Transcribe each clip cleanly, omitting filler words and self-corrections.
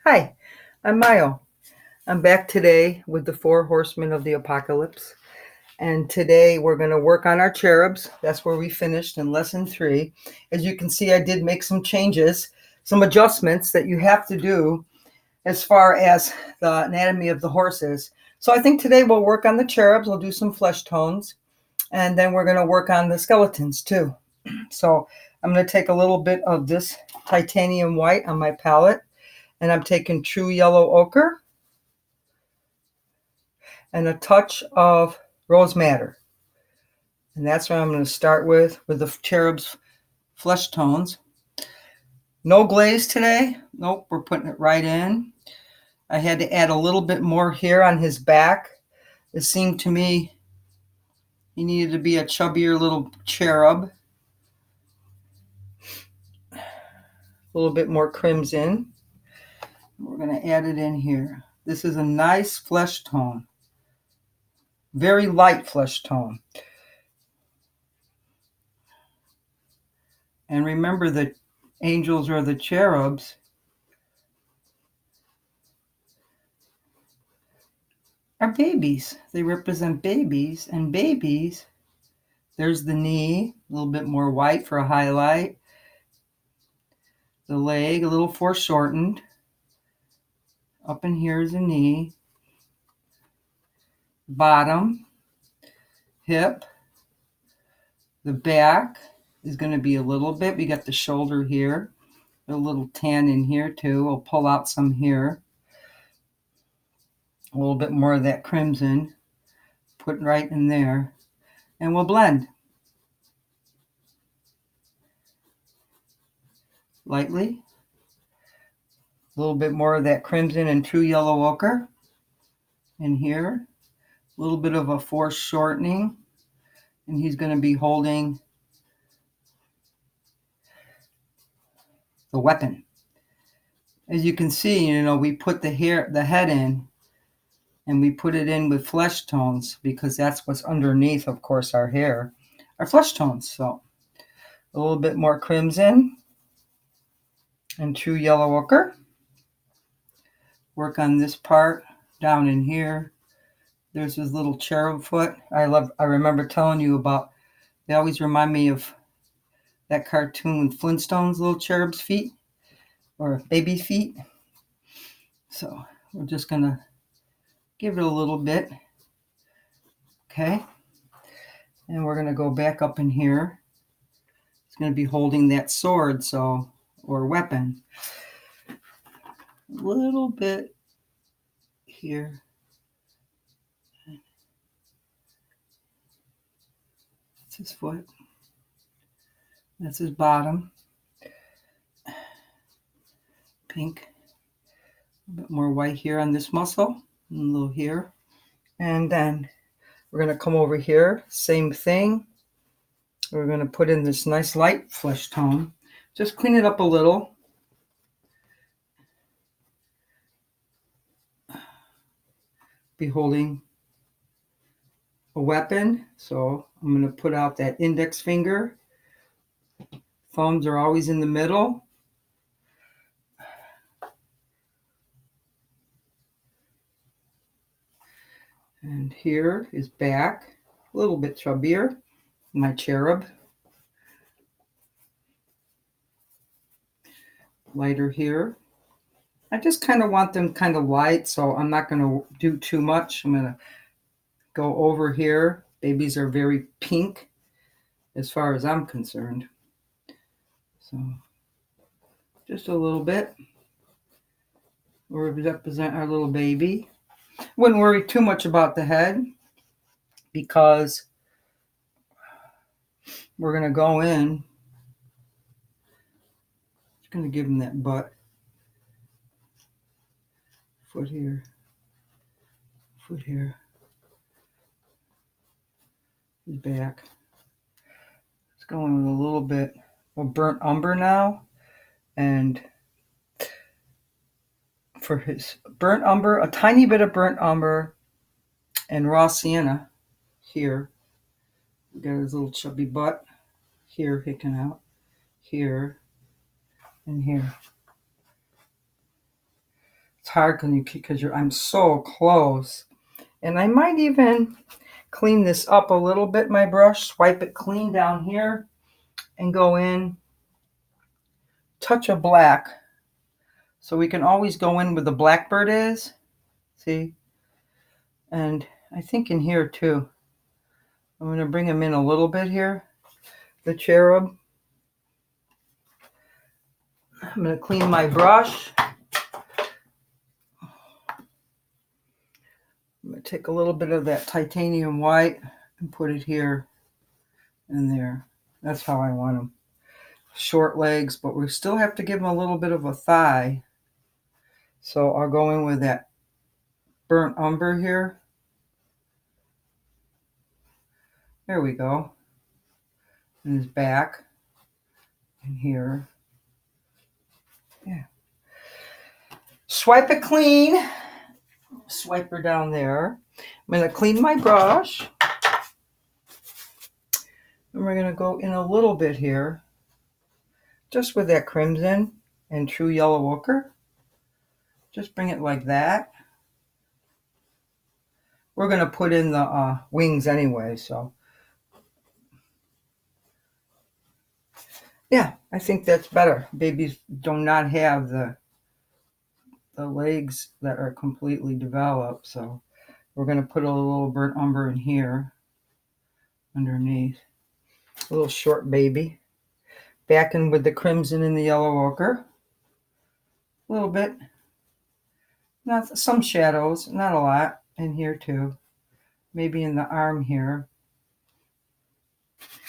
Hi, I'm Mayo. I'm back today with the four horsemen of the apocalypse. And today we're going to work on our cherubs. That's where we finished in lesson 3. As you can see, I did make some changes, some adjustments that you have to do as far as the anatomy of the horses. So I think today we'll work on the cherubs. We'll do some flesh tones. And then we're going to work on the skeletons too. So I'm going to take a little bit of this titanium white on my palette. And I'm taking true yellow ochre and a touch of rose madder. And that's what I'm going to start with the cherubs flesh tones. No glaze today. Nope, we're putting it right in. I had to add a little bit more here on his back. It seemed to me he needed to be a chubbier little cherub. A little bit more crimson. We're going to add it in here. This is a nice flesh tone. Very light flesh tone. And remember, the angels or the cherubs are babies. They represent babies, and babies, there's the knee, a little bit more white for a highlight. The leg, a little foreshortened. Up in here is the knee. Bottom, hip. The back is going to be a little bit. We got the shoulder here. A little tan in here too. We'll pull out some here. A little bit more of that crimson. Put right in there. And we'll blend. Lightly. A little bit more of that crimson and true yellow ochre in here. A little bit of a foreshortening. And he's going to be holding the weapon. As you can see, we put the head in, and we put it in with flesh tones because that's what's underneath, of course, our hair, our flesh tones. So a little bit more crimson and true yellow ochre. Work on this part down in here. There's his little cherub foot. I remember telling you about, they always remind me of that cartoon with Flintstones, little cherub's feet or baby feet. So we're just going to give it a little bit. Okay. And we're going to go back up in here. It's going to be holding that sword, or weapon. A little bit here. That's his foot. That's his bottom. Pink. A bit more white here on this muscle. And a little here. And then we're going to come over here. Same thing. We're going to put in this nice light flesh tone. Just clean it up a little. Be holding a weapon. So I'm going to put out that index finger. Thumbs are always in the middle. And here is back, a little bit chubbier, my cherub. Lighter here. I just kind of want them kind of light, so I'm not going to do too much. I'm going to go over here. Babies are very pink as far as I'm concerned. So just a little bit. We'll represent our little baby. Wouldn't worry too much about the head because we're going to go in. Just going to give him that butt. Foot here. Foot here. His back. It's going with a little bit of burnt umber now. And for his burnt umber, a tiny bit of burnt umber and raw sienna here. We got his little chubby butt here hicking out, here, and here. It's hard because I'm so close. And I might even clean this up a little bit, my brush, swipe it clean down here and go in, touch of black. So we can always go in where the blackbird is, see? And I think in here too. I'm going to bring him in a little bit here, the cherub. I'm going to clean my brush. I'm going to take a little bit of that titanium white and put it here and there. That's how I want them. Short legs, but we still have to give them a little bit of a thigh. So I'll go in with that burnt umber here. There we go. And his back. And here. Yeah. Swipe it clean. Swipe her down there. I'm going to clean my brush. And we're going to go in a little bit here. Just with that crimson and true yellow ochre. Just bring it like that. We're going to put in the wings anyway, so. Yeah, I think that's better. Babies do not have the legs that are completely developed, so we're going to put a little burnt umber in here underneath. A little short baby. Back in with the crimson and the yellow ochre. A little bit. Not some shadows, not a lot in here too. Maybe in the arm here.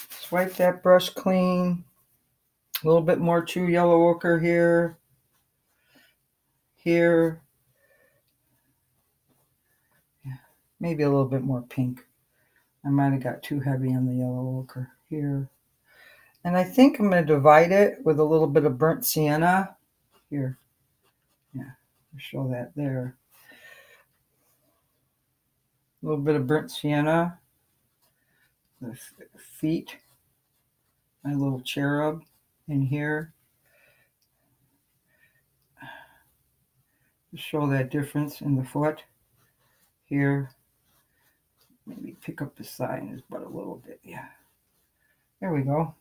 Swipe that brush clean. A little bit more true yellow ochre here. Here. Yeah, maybe a little bit more pink. I might have got too heavy on the yellow ochre here. And I think I'm going to divide it with a little bit of burnt sienna. Here. Yeah, I'll show that there. A little bit of burnt sienna. The feet. My little cherub in here. To show that difference in the foot. Here. Maybe pick up the side and his butt a little bit. Yeah. There we go.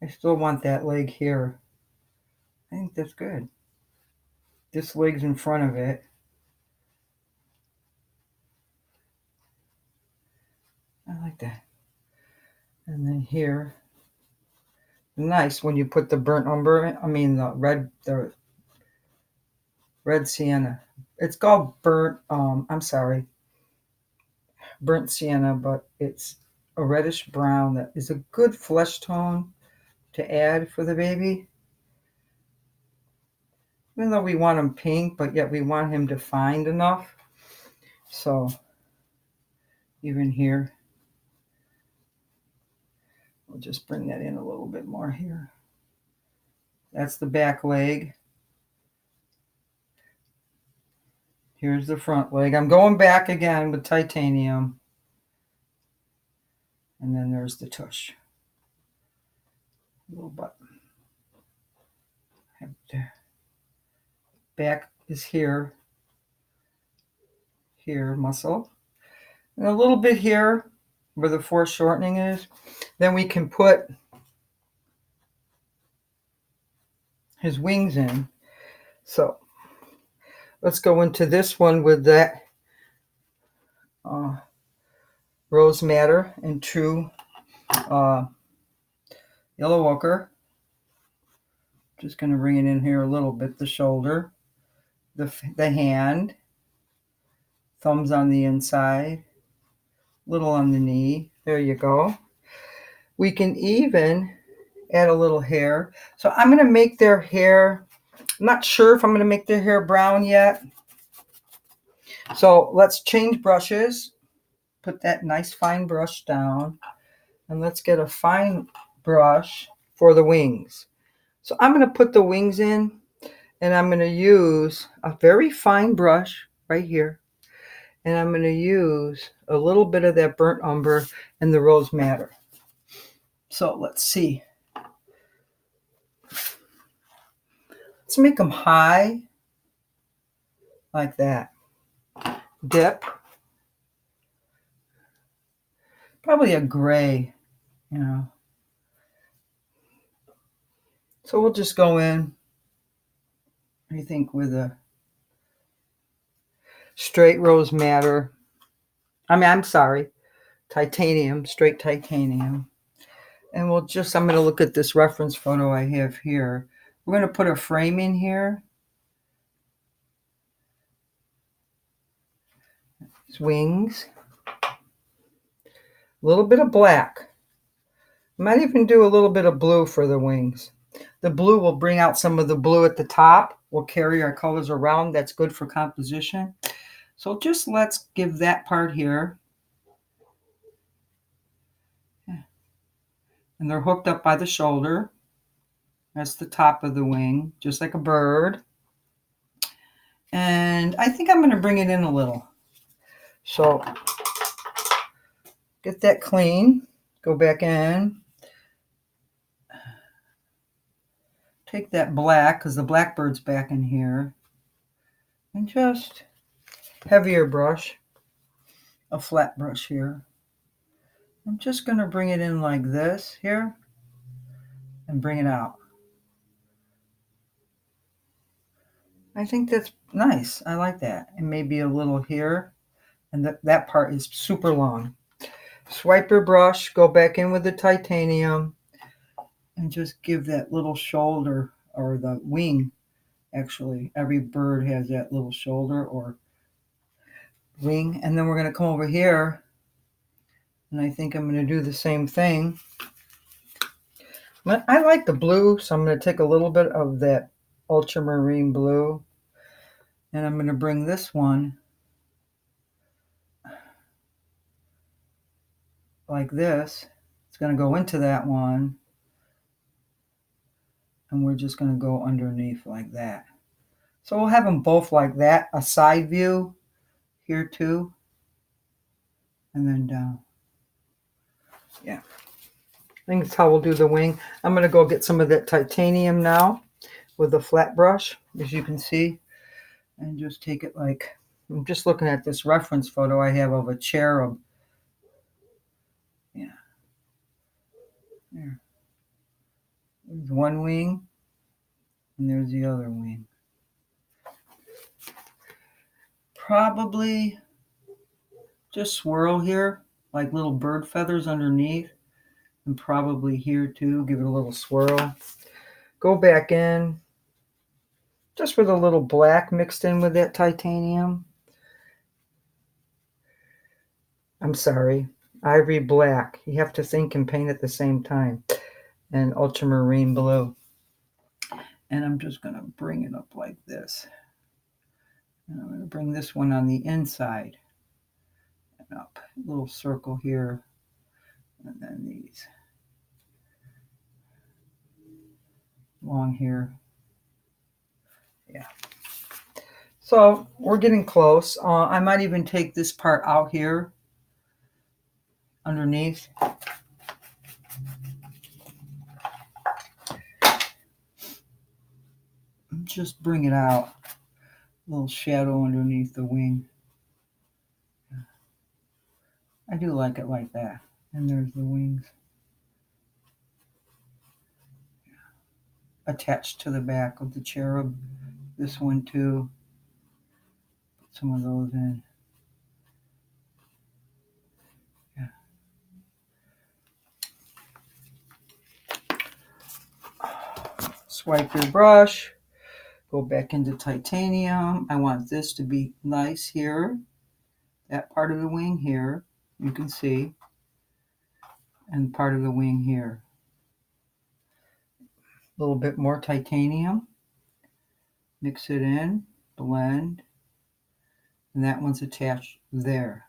I still want that leg here. I think that's good. This leg's in front of it. I like that. And then here. Nice when you put the burnt umber in. I mean the red sienna. It's called burnt sienna, but it's a reddish brown that is a good flesh tone to add for the baby. Even though we want him pink, but yet we want him defined enough. So even here, we'll just bring that in a little bit more here. That's the back leg. Here's the front leg. I'm going back again with titanium. And then there's the tush. Little butt. Back is here. Here, muscle. And a little bit here where the foreshortening is. Then we can put his wings in. So let's go into this one with that rose madder and true yellow ochre. Just going to bring it in here a little bit. The shoulder, the hand, thumbs on the inside, little on the knee. There you go. We can even add a little hair. So I'm going to make their hair. I'm not sure if I'm going to make their hair brown yet. So let's change brushes. Put that nice fine brush down. And let's get a fine brush for the wings. So I'm going to put the wings in. And I'm going to use a very fine brush right here. And I'm going to use a little bit of that burnt umber and the rose madder. So let's see. Let's make them high. like that. Dip. Probably a gray, you know. So we'll just go in, I think, with a straight rose madder. I'm sorry, titanium, straight titanium. And I'm going to look at this reference photo I have here. We're going to put a frame in here. Wings. A little bit of black. Might even do a little bit of blue for the wings. The blue will bring out some of the blue at the top. We'll carry our colors around. That's good for composition. So just let's give that part here. And they're hooked up by the shoulder. That's the top of the wing, just like a bird. And I think I'm going to bring it in a little. So get that clean. Go back in. Take that black, because the blackbird's back in here. And just heavier brush, a flat brush here. I'm just going to bring it in like this here and bring it out. I think that's nice. I like that. And maybe a little here. And that part is super long. Swipe your brush, go back in with the titanium, and just give that little shoulder, or the wing, actually. Every bird has that little shoulder or wing. And then we're going to come over here, and I think I'm going to do the same thing. I like the blue, so I'm going to take a little bit of that ultramarine blue, and I'm going to bring this one like this. It's going to go into that one, and we're just going to go underneath like that. So we'll have them both like that, a side view here too, and then down. Yeah, I think that's how we'll do the wing. I'm going to go get some of that titanium now with a flat brush, as you can see, and just take it like, I'm just looking at this reference photo I have of a cherub. Yeah. There. There's one wing, and there's the other wing. Probably just swirl here, like little bird feathers underneath, and probably here too, give it a little swirl. Go back in, just with a little black mixed in with that titanium. I'm sorry, ivory black. You have to think and paint at the same time. And ultramarine blue. And I'm just going to bring it up like this. And I'm going to bring this one on the inside. And up. A little circle here. And then these. Along here. Yeah. So we're getting close. I might even take this part out here. Underneath. Just bring it out. A little shadow underneath the wing. I do like it like that. And there's the wings. Attached to the back of the cherub. This one too. Put some of those in. Yeah. Swipe your brush. Go back into titanium. I want this to be nice here. That part of the wing here, you can see. And part of the wing here. A little bit more titanium. Mix it in, blend. And that one's attached there.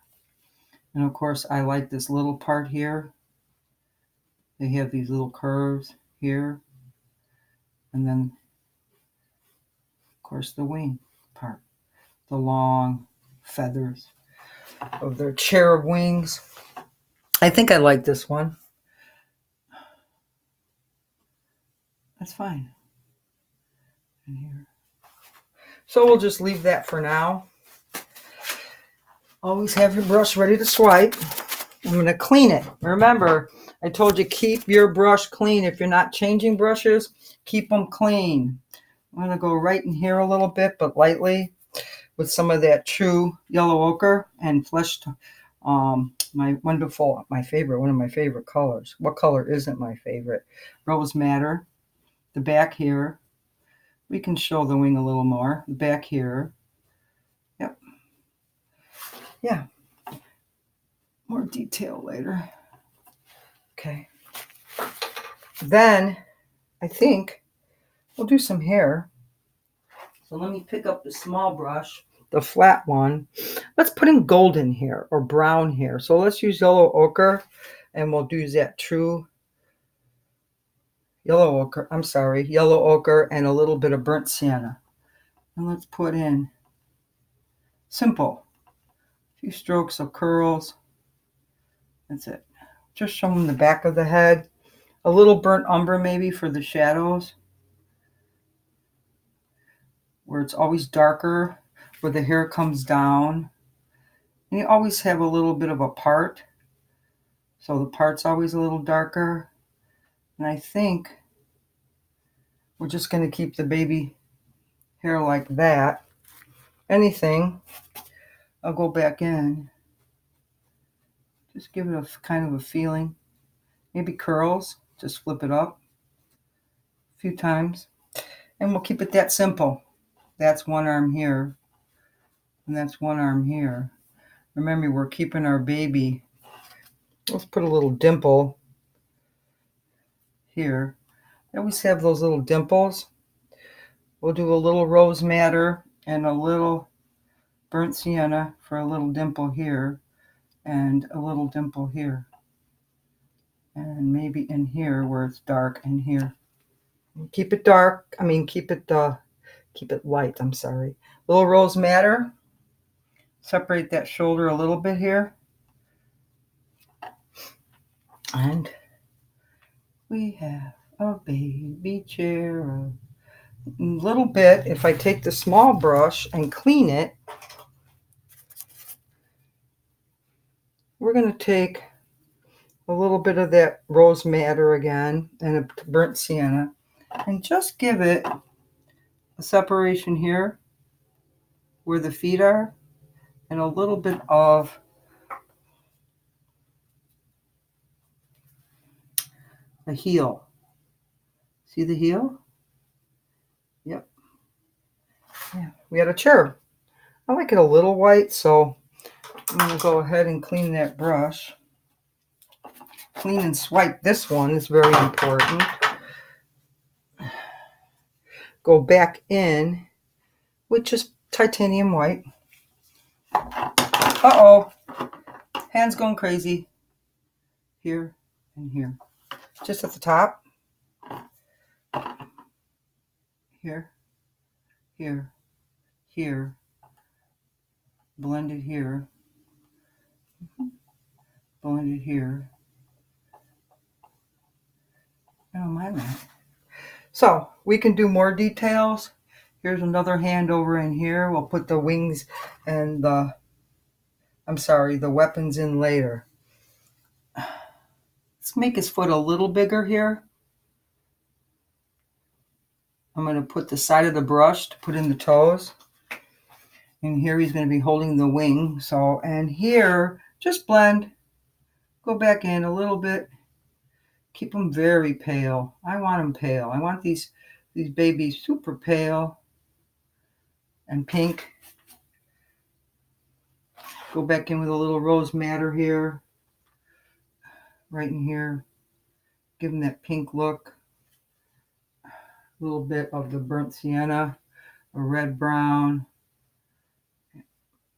And of course, I like this little part here. They have these little curves here. And then, of course, the wing part. The long feathers of their cherub wings. I think I like this one. That's fine. And here. So we'll just leave that for now. Always have your brush ready to swipe. I'm going to clean it. Remember, I told you keep your brush clean. If you're not changing brushes, keep them clean. I'm going to go right in here a little bit, but lightly, with some of that true yellow ochre and flesh. One of my favorite colors. What color isn't my favorite? Rose Madder. The back here. We can show the wing a little more. The back here. Yep. Yeah. More detail later. Okay. Then I think we'll do some hair. So let me pick up the small brush, the flat one. Let's put in golden hair or brown hair. So let's use yellow ochre, and we'll do that true yellow ochre and a little bit of burnt sienna. And let's put in simple, a few strokes of curls. That's it. Just show them the back of the head. A little burnt umber maybe for the shadows, where it's always darker, where the hair comes down. And you always have a little bit of a part, so the part's always a little darker. And I think we're just going to keep the baby hair like that. Anything, I'll go back in. Just give it a kind of a feeling. Maybe curls, just flip it up a few times. And we'll keep it that simple. That's one arm here, and that's one arm here. Remember, we're keeping our baby. Let's put a little dimple here. I always have those little dimples. We'll do a little rose madder and a little burnt sienna for a little dimple here and a little dimple here. And maybe in here where it's dark in here. Keep it dark. Keep it light. Little rose madder. Separate that shoulder a little bit here. And we have a baby cherub. A little bit, if I take the small brush and clean it, we're going to take a little bit of that rose madder again and a burnt sienna and just give it a separation here where the feet are and a little bit of the heel. See the heel? Yep. Yeah, we had a cherub. I like it a little white, so I'm going to go ahead and clean that brush. Clean and swipe this one is very important. Go back in with just titanium white. Uh-oh. Hands going crazy. Here and here. Just at the top. Here. Here. Here. Blend it here. Blend it here. I don't mind that. So we can do more details. Here's another hand over in here. We'll put the wings and the weapons in later. Let's make his foot a little bigger here. I'm going to put the side of the brush to put in the toes. And here he's going to be holding the wing. So, and here, just blend. Go back in a little bit. Keep them very pale. I want them pale. I want these babies super pale and pink. Go back in with a little rose madder here. Right in here. Give them that pink look. A little bit of the burnt sienna. A red brown.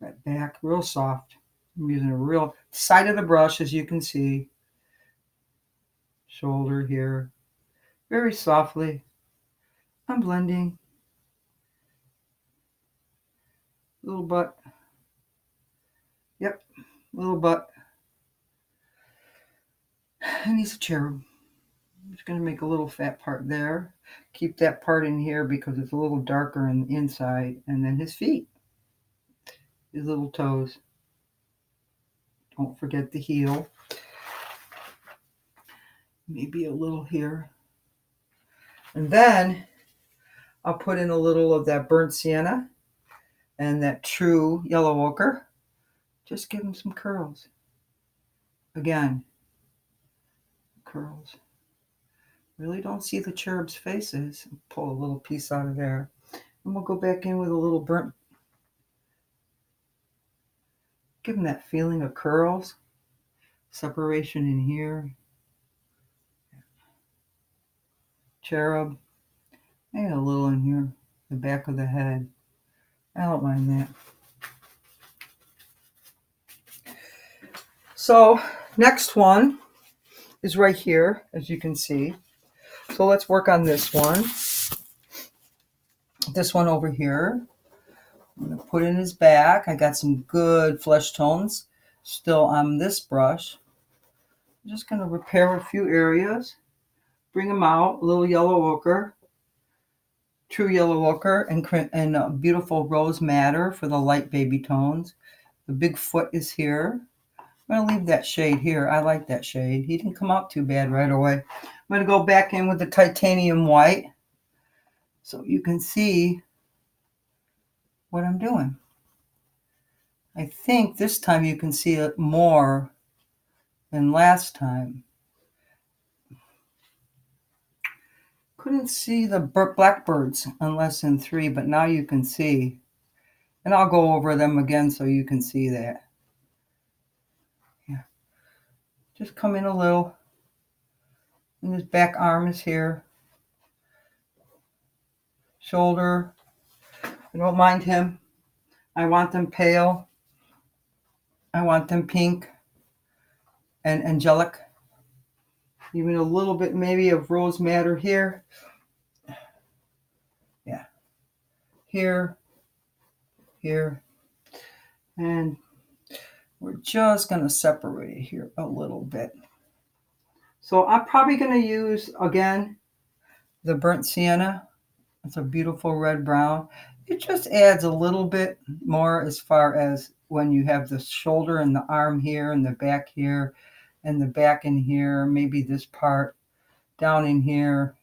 That back, real soft. I'm using a real side of the brush, as you can see. Shoulder here. Very softly. I'm blending. Little butt. Yep, little butt. And he's a cherub. I'm just going to make a little fat part there. Keep that part in here because it's a little darker on the inside. And then his feet, his little toes. Don't forget the heel. Maybe a little here. And then I'll put in a little of that burnt sienna and that true yellow ochre. Just give him some curls. Again, curls. Really don't see the cherubs' faces. Pull a little piece out of there. And we'll go back in with a little burnt. Give him that feeling of curls. Separation in here. Cherub. Maybe a little in here. The back of the head. I don't mind that. So, next one is right here, as you can see. So let's work on this one. This one over here. I'm going to put in his back. I got some good flesh tones still on this brush. I'm just going to repair a few areas. Bring them out. A little yellow ochre. True yellow ochre and beautiful rose madder for the light baby tones. The big foot is here. I'm going to leave that shade here. I like that shade. He didn't come out too bad right away. I'm going to go back in with the titanium white so you can see what I'm doing. I think this time you can see it more than last time. Couldn't see the blackbirds on lesson 3, but now you can see. And I'll go over them again so you can see that. Yeah. Just come in a little. And his back arm is here. Shoulder. I don't mind him. I want them pale. I want them pink and angelic. Even a little bit maybe of rose madder here. Yeah. Here. Here. And we're just going to separate it here a little bit. So I'm probably going to use, again, the burnt sienna. It's a beautiful red brown. It just adds a little bit more as far as when you have the shoulder and the arm here and the back here and the back in here, maybe this part down in here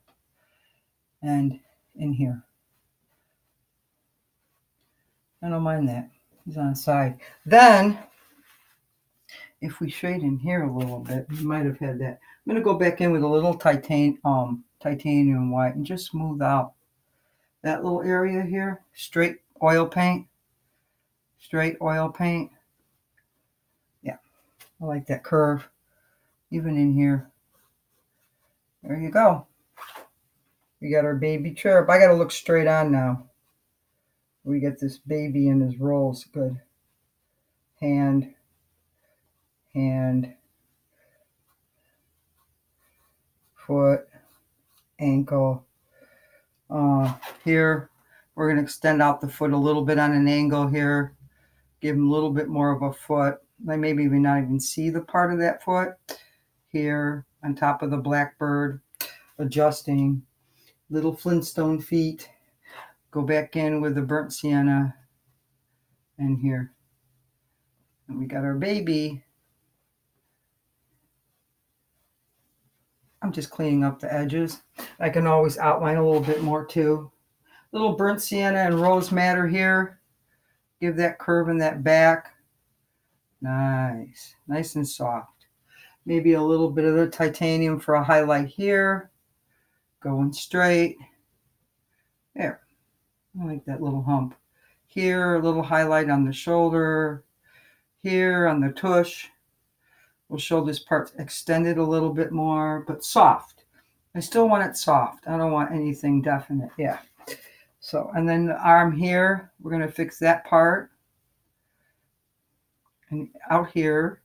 and in here. I don't mind that. He's on the side. Then, if we shade in here a little bit, we might have had that. I'm going to go back in with a little titanium white and just smooth out that little area here. Straight oil paint. Straight oil paint. Yeah, I like that curve. Even in here. There you go. We got our baby cherub. I got to look straight on now. We get this baby in his rolls. Good. Hand. Foot. Ankle. Here, we're going to extend out the foot a little bit on an angle here. Give him a little bit more of a foot. I maybe even not even see the part of that foot. Here, on top of the blackbird. Adjusting. Little Flintstone feet. Go back in with the burnt sienna. And here. And we got our baby. I'm just cleaning up the edges. I can always outline a little bit more too. Little burnt sienna and rose madder here. Give that curve in that back. Nice. Nice and soft. Maybe a little bit of the titanium for a highlight here. Going straight. There. I like that little hump. Here, a little highlight on the shoulder. Here on the tush. We'll show this part extended a little bit more, but soft. I still want it soft. I don't want anything definite. Yeah. So, and then the arm here, we're going to fix that part. And out here,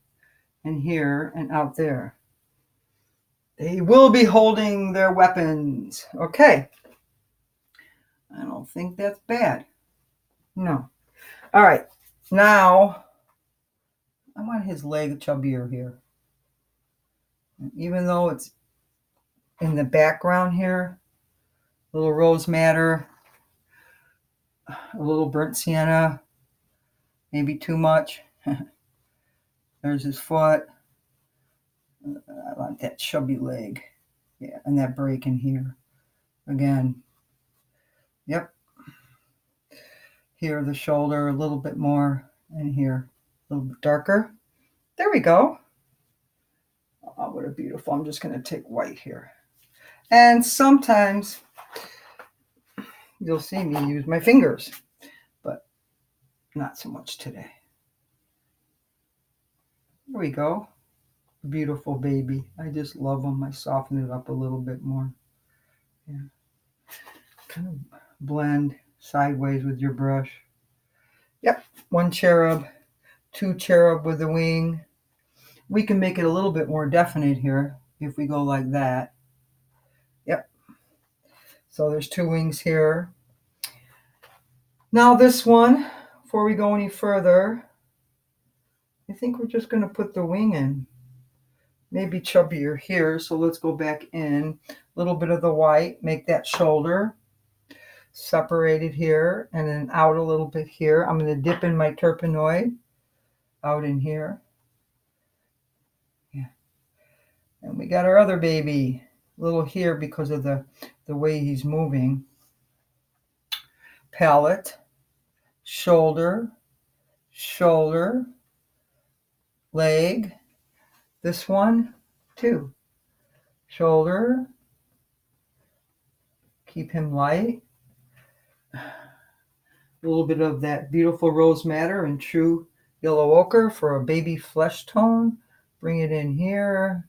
and out there. They will be holding their weapons. Okay. I don't think that's bad. No. All right. Now, I want his leg chubbier here. And even though it's in the background here, little rose madder, a little burnt sienna, maybe too much. There's his foot. I like that chubby leg. Yeah, and that break in here. Again. Yep. Here, the shoulder, a little bit more. And here, a little bit darker. There we go. Oh, what a beautiful. I'm just going to take white here. And sometimes you'll see me use my fingers, but not so much today. There we go. Beautiful baby. I just love them. I soften it up a little bit more. Yeah. Kind of blend sideways with your brush. Yep. 1 cherub, 2 cherub with a wing. We can make it a little bit more definite here if we go like that. Yep. So there's 2 wings here. Now this one, before we go any further, I think we're just going to put the wing in. Maybe chubbier here, so let's go back in. A little bit of the white, make that shoulder. Separate it here, and then out a little bit here. I'm going to dip in my turpenoid out in here. Yeah. And we got our other baby. A little here because of the way he's moving. Palette, shoulder, shoulder, leg. This one, too. Shoulder. Keep him light. A little bit of that beautiful rose madder and true yellow ochre for a baby flesh tone. Bring it in here.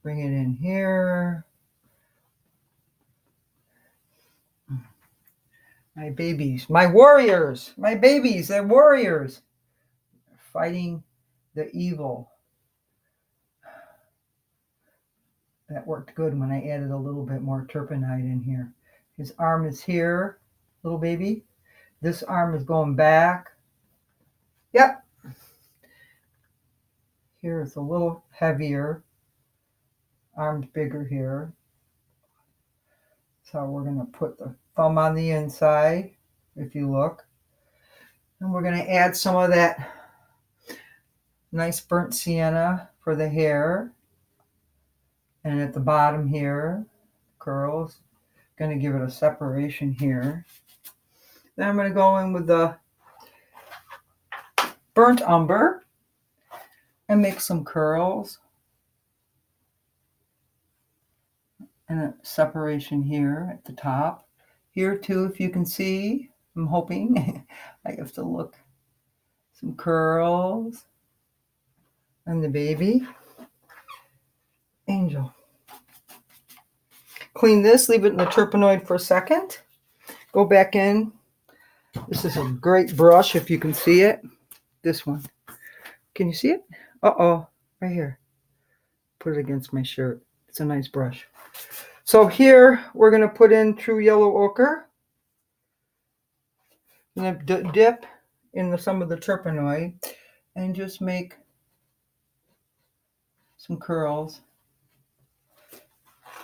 Bring it in here. My babies, my warriors, my babies, they're warriors. Fighting the evil. That worked good when I added a little bit more turpentine in here. His arm is here, little baby. This arm is going back. Yep. Here it's a little heavier. Arm's bigger here. So we're going to put the thumb on the inside, if you look. And we're going to add some of that nice burnt sienna for the hair. And at the bottom here, curls. Going to give it a separation here. Then I'm going to go in with the burnt umber and make some curls. And a separation here at the top. Here too, if you can see, I'm hoping. I have to look. Some curls. And the baby. Angel. Clean this, leave it in the turpenoid for a second. Go back in. This is a great brush if you can see it. This one. Can you see it? Uh-oh, right here. Put it against my shirt. It's a nice brush. So here we're going to put in true yellow ochre. I'm going to dip in some of the turpenoid and just make some curls.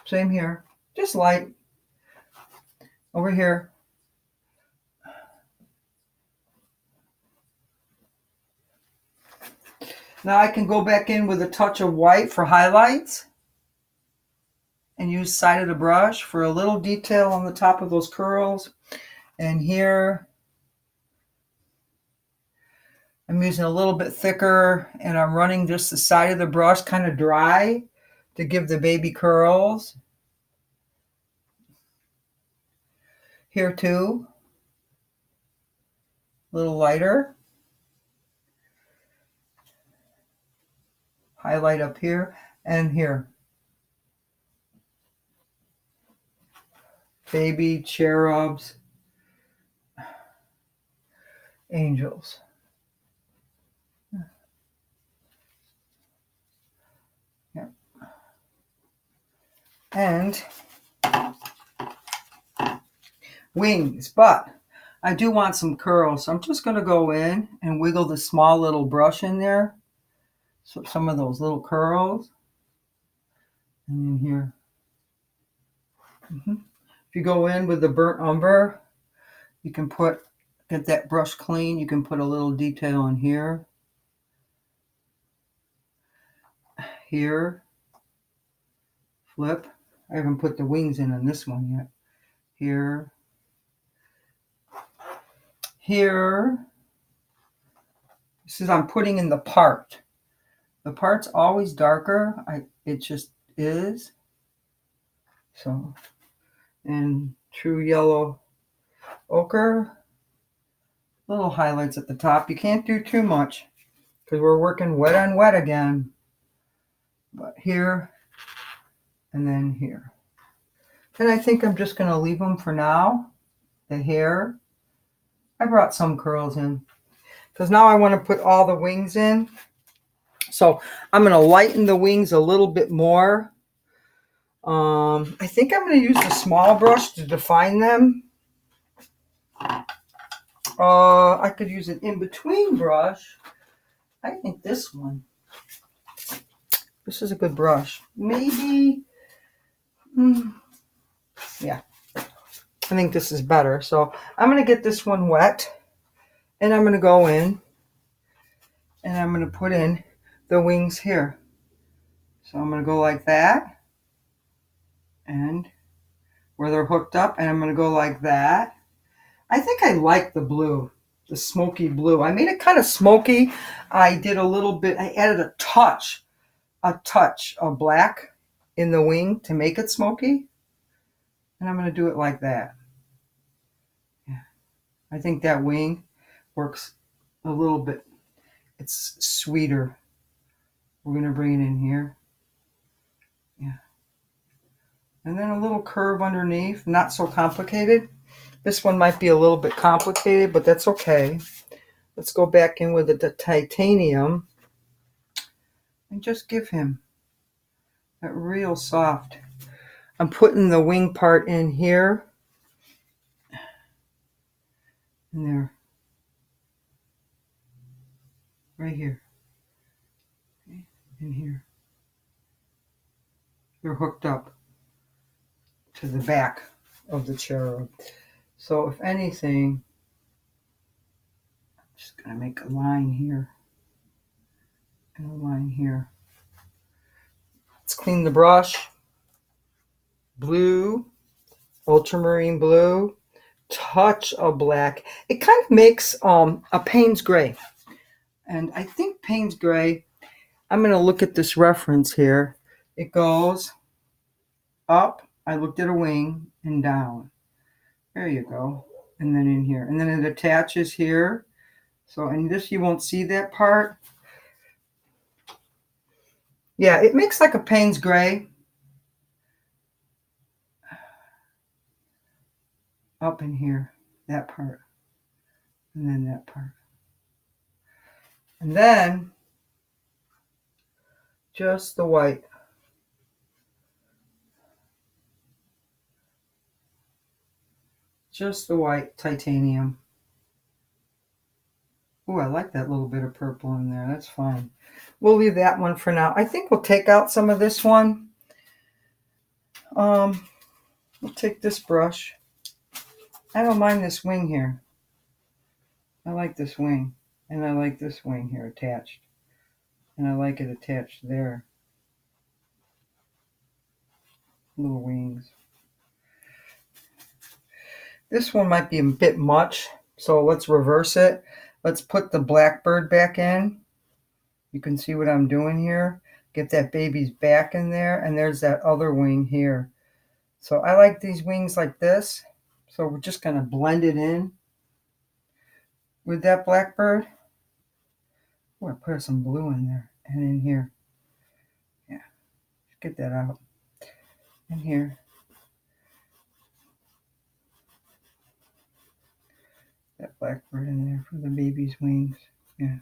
Same here. Just light. Over here. Now I can go back in with a touch of white for highlights and use side of the brush for a little detail on the top of those curls. And here I'm using a little bit thicker and I'm running just the side of the brush kind of dry to give the baby curls. Here too, a little lighter. Highlight up here and here. Baby, cherubs, angels. Yeah. And wings, but I do want some curls, so I'm just going to go in and wiggle the small little brush in there. So some of those little curls. And in here. If you go in with the burnt umber, you can get that brush clean. You can put a little detail in here, here, flip. I haven't put the wings in on this one yet. Here, here. This is I'm putting in the part. The part's always darker. It just is. So, and true yellow ochre. Little highlights at the top. You can't do too much because we're working wet on wet again. But here and then here. And I think I'm just going to leave them for now. The hair. I brought some curls in because now I want to put all the wings in. So I'm going to lighten the wings a little bit more. I think I'm going to use the small brush to define them. I could use an in-between brush. I think this one. This is a good brush. Maybe, yeah. I think this is better. So I'm going to get this one wet. And I'm going to go in. And I'm going to put in the wings here. So I'm going to go like that. And where they're hooked up. And I'm going to go like that. I think I like the blue. The smoky blue. I made it kind of smoky. I did a little bit. I added a touch of black in the wing to make it smoky. And I'm going to do it like that. Yeah. I think that wing works a little bit. It's sweeter. We're going to bring it in here. Yeah. And then a little curve underneath. Not so complicated. This one might be a little bit complicated, but that's okay. Let's go back in with the titanium and just give him that real soft. I'm putting the wing part in here. And there. Right here. Okay. In here. They're hooked up to the back of the cherub. So if anything, I'm just going to make a line here. And a line here. Let's clean the brush. Blue. Ultramarine blue. Touch of black. It kind of makes a Payne's gray. And I think Payne's gray, I'm going to look at this reference here. It goes up. I looked at a wing and down. There you go. And then in here. And then it attaches here. So in this, you won't see that part. Yeah, it makes like a Payne's gray. Up in here. That part. And then that part. And then just the white. Just the white titanium. Ooh, I like that little bit of purple in there. That's fine. We'll leave that one for now. I think we'll take out some of this one. We'll take this brush. I don't mind this wing here. I like this wing. And I like this wing here attached. And I like it attached there. Little wings. This one might be a bit much. So let's reverse it. Let's put the blackbird back in. You can see what I'm doing here. Get that baby's back in there. And there's that other wing here. So I like these wings like this. So we're just going to blend it in with that blackbird. Oh, I put some blue in there and in here. Yeah, get that out. In here. That blackbird in there for the baby's wings. Yeah,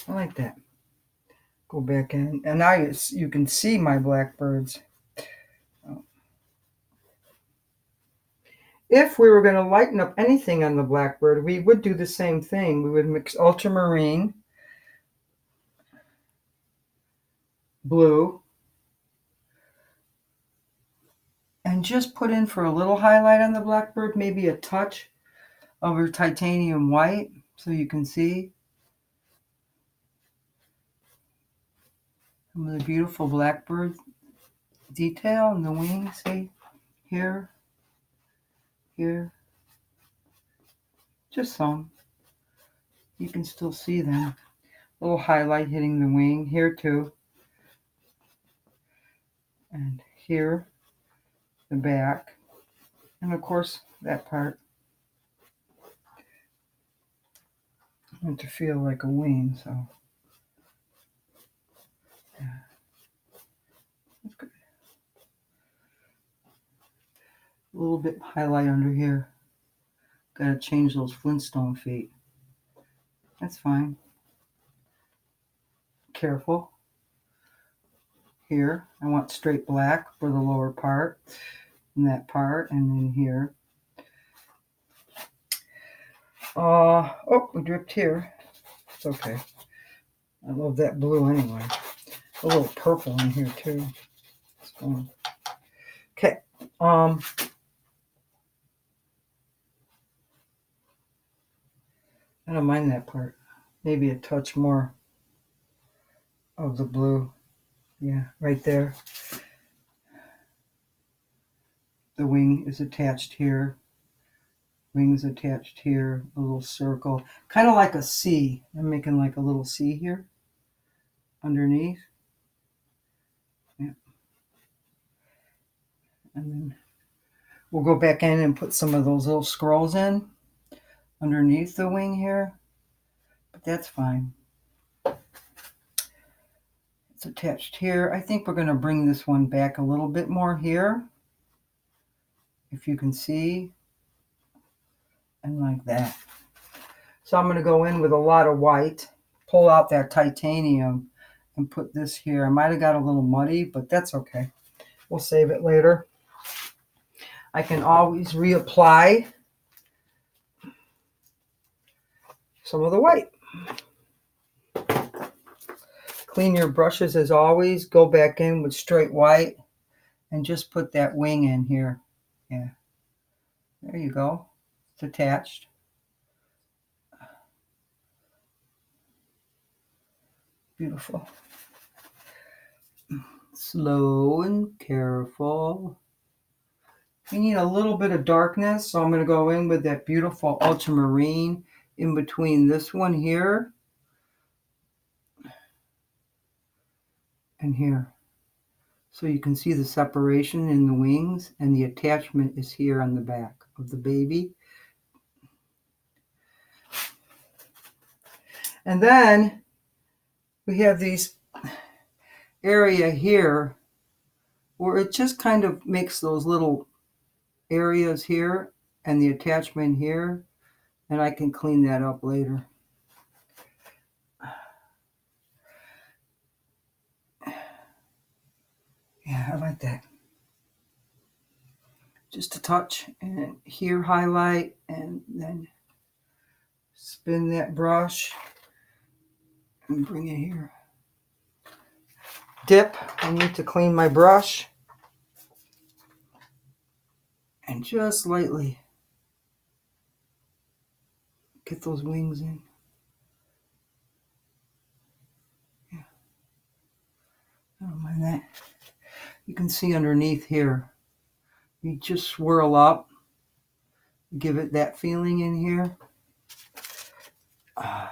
I like that. Go back in. And now you can see my blackbirds. If we were going to lighten up anything on the blackbird, we would do the same thing. We would mix ultramarine, blue, And just put in for a little highlight on the blackbird, maybe a touch of her titanium white so you can see some of the beautiful blackbird detail in the wings. See here, here, just some. You can still see them. A little highlight hitting the wing here too. And here, the back. And of course, that part. I want it to feel like a wing, so yeah. That's good. A little bit highlight under here. Gotta change those Flintstone feet. That's fine. Careful. Here, I want straight black for the lower part, and that part, and then here. Oh, we dripped here. It's okay. I love that blue anyway. A little purple in here too. It's fun. Okay. I don't mind that part. Maybe a touch more of the blue. Yeah, right there. The wing is attached here. Wings attached here. A little circle. Kind of like a C. I'm making like a little C here. Underneath. Yeah. And then we'll go back in and put some of those little scrolls in underneath the wing here. But that's fine. It's attached here. I think we're going to bring this one back a little bit more here. If you can see. And like that. So I'm going to go in with a lot of white. Pull out that titanium and put this here. I might have got a little muddy, but that's okay. We'll save it later. I can always reapply some of the white. Clean your brushes as always. Go back in with straight white and just put that wing in here. Yeah. There you go. It's attached. Beautiful. Slow and careful. We need a little bit of darkness, so I'm going to go in with that beautiful ultramarine in between this one here and here. So you can see the separation in the wings, and the attachment is here on the back of the baby. And then we have these area here where it just kind of makes those little areas here and the attachment here, and I can clean that up later. Yeah, I like that. Just a touch, and here highlight, and then spin that brush and bring it here. Dip. I need to clean my brush. And just lightly get those wings in. Yeah. I don't mind that. You can see underneath here. You just swirl up. Give it that feeling in here. A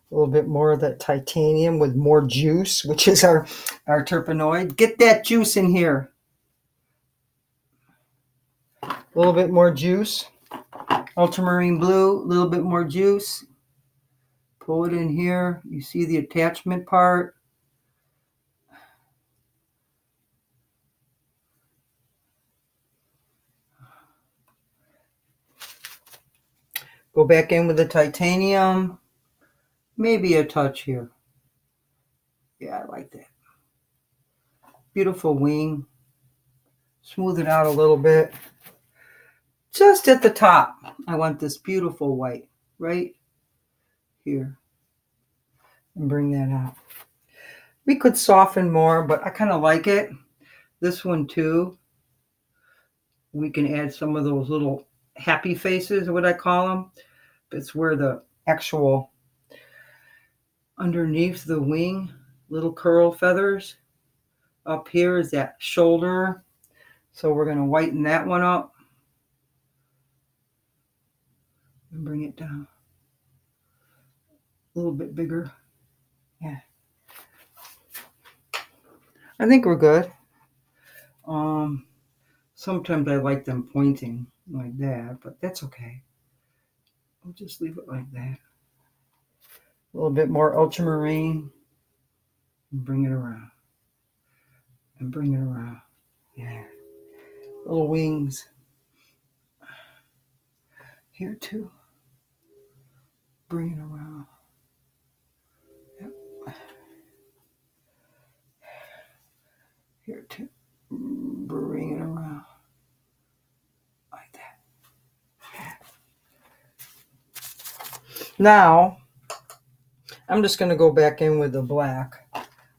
little bit more of that titanium with more juice, which is our terpenoid. Get that juice in here. A little bit more juice. Ultramarine blue, a little bit more juice. Pull it in here. You see the attachment part. Go back in with the titanium. Maybe a touch here. Yeah, I like that. Beautiful wing. Smooth it out a little bit. Just at the top, I want this beautiful white right here. And bring that out. We could soften more, but I kind of like it. This one too. We can add some of those little happy faces, what I call them. It's where the actual underneath the wing, little curl feathers. Up here is that shoulder. So we're going to whiten that one up and bring it down a little bit bigger. Yeah. I think we're good. Sometimes I like them pointing like that, but that's okay. We'll just leave it like that. A little bit more ultramarine. And bring it around. And bring it around. Yeah. Little wings. Here too. Bring it around. Yep. Here too. Bring it around. Like that. Now, I'm just going to go back in with the black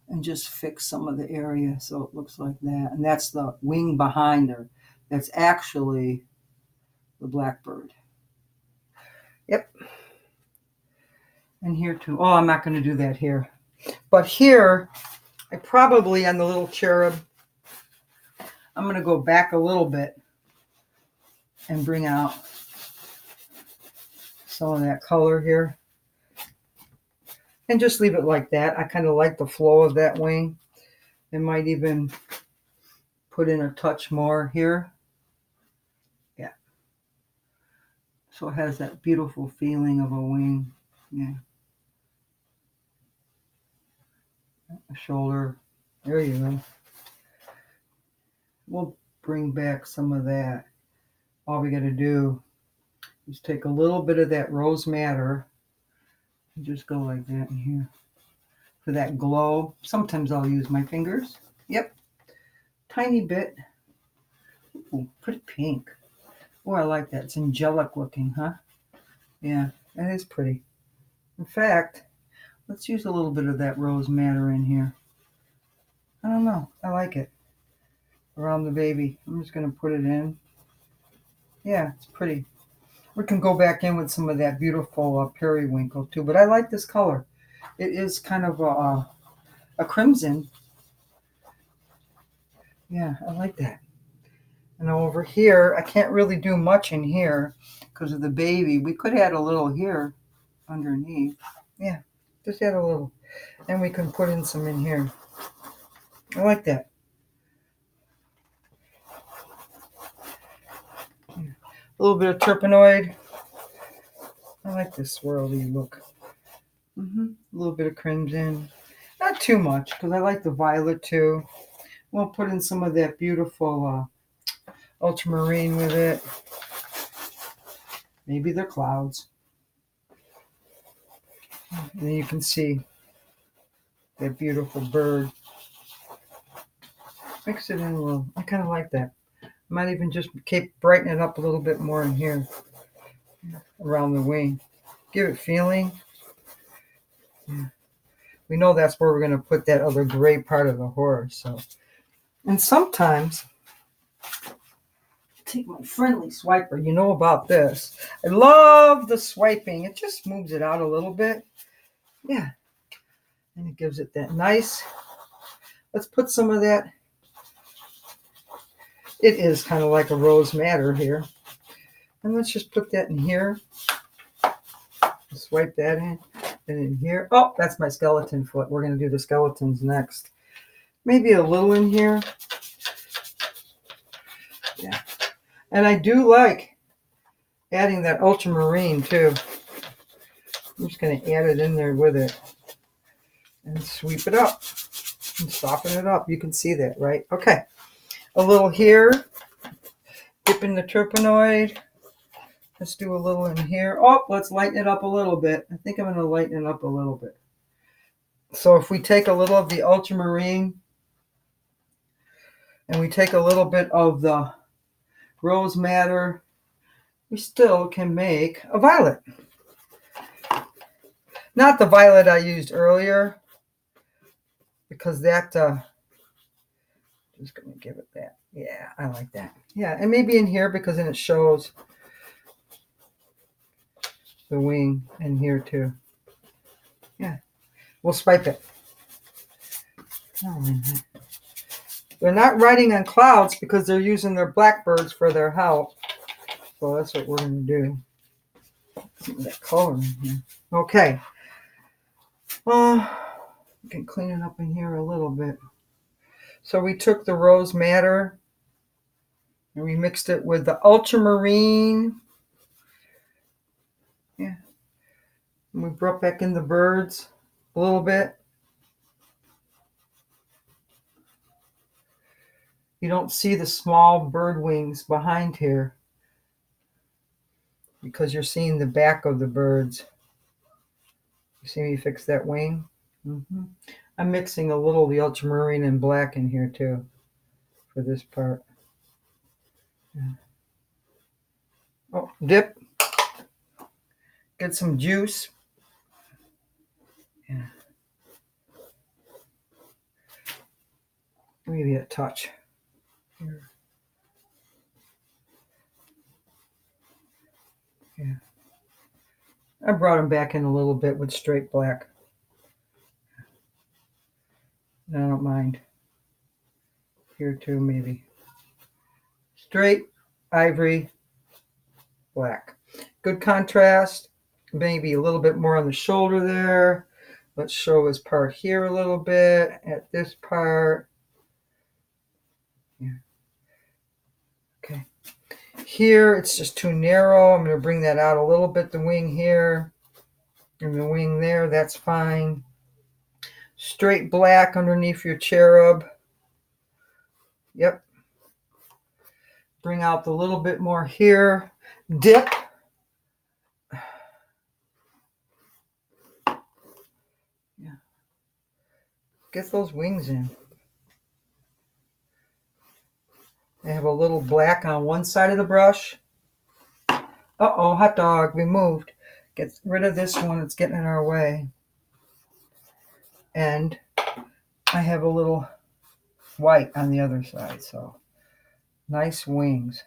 and just fix some of the area so it looks like that. And that's the wing behind her. That's actually the blackbird. Yep. And here too. Oh, I'm not going to do that here. But here, I probably, on the little cherub, I'm going to go back a little bit and bring out some of that color here. And just leave it like that. I kind of like the flow of that wing. I might even put in a touch more here. Yeah. So it has that beautiful feeling of a wing. Yeah. A shoulder. There you go. We'll bring back some of that. All we got to do is take a little bit of that rose madder and just go like that in here. For that glow, sometimes I'll use my fingers. Yep. Tiny bit. Ooh, pretty pink. Oh, I like that. It's angelic looking, huh? Yeah, that is pretty. In fact, let's use a little bit of that rose madder in here. I don't know. I like it. Around the baby. I'm just going to put it in. Yeah, it's pretty. We can go back in with some of that beautiful periwinkle too. But I like this color. It is kind of a crimson. Yeah, I like that. And over here, I can't really do much in here because of the baby. We could add a little here underneath. Yeah, just add a little. And we can put in some in here. I like that. A little bit of terpenoid. I like this swirly look. A little bit of crimson. Not too much because I like the violet too. We'll put in some of that beautiful ultramarine with it. Maybe they're clouds. And then you can see that beautiful bird. Mix it in a little. I kind of like that. I might even just keep brightening it up a little bit more in here around the wing. Give it feeling. Yeah. We know that's where we're going to put that other gray part of the horse. So, and sometimes take my friendly swiper. You know about this. I love the swiping. It just moves it out a little bit. Yeah. And it gives it that nice. Let's put some of that. It is kind of like a rose madder here. And let's just put that in here. Swipe that in. And in here. Oh, that's my skeleton foot. We're going to do the skeletons next. Maybe a little in here. Yeah. And I do like adding that ultramarine too. I'm just going to add it in there with it. And sweep it up. And soften it up. You can see that, right? Okay. A little here. Dip in the terpenoid. Let's do a little in here. Oh, let's lighten it up a little bit. I think I'm going to lighten it up a little bit. So if we take a little of the ultramarine and we take a little bit of the rose madder, we still can make a violet. Not the violet I used earlier, because that, Just going to give it that. Yeah, I like that. Yeah, and maybe in here because then it shows the wing in here too. Yeah, we'll stripe it. Oh, they're not riding on clouds because they're using their blackbirds for their help. So that's what we're going to do. Some of that color in here. Okay. We can clean it up in here a little bit. So we took the rose madder and we mixed it with the ultramarine. Yeah. And we brought back in the birds a little bit. You don't see the small bird wings behind here because you're seeing the back of the birds. You see me fix that wing? Mm-hmm. I'm mixing a little of the ultramarine and black in here too for this part. Yeah. Oh, dip. Get some juice. Yeah. Maybe a touch. Here. Yeah. I brought them back in a little bit with straight black. I don't mind. Here too, maybe. Straight, ivory, black. Good contrast. Maybe a little bit more on the shoulder there. Let's show his part here a little bit. At this part. Yeah. Okay. Here, it's just too narrow. I'm going to bring that out a little bit. The wing here and the wing there. That's fine. Straight black underneath your cherub. Yep. Bring out the little bit more here. Dip. Yeah. Get those wings in. I have a little black on one side of the brush. Uh-oh, hot dog, we moved. Get rid of this one, it's getting in our way. And I have a little white on the other side, so nice wings.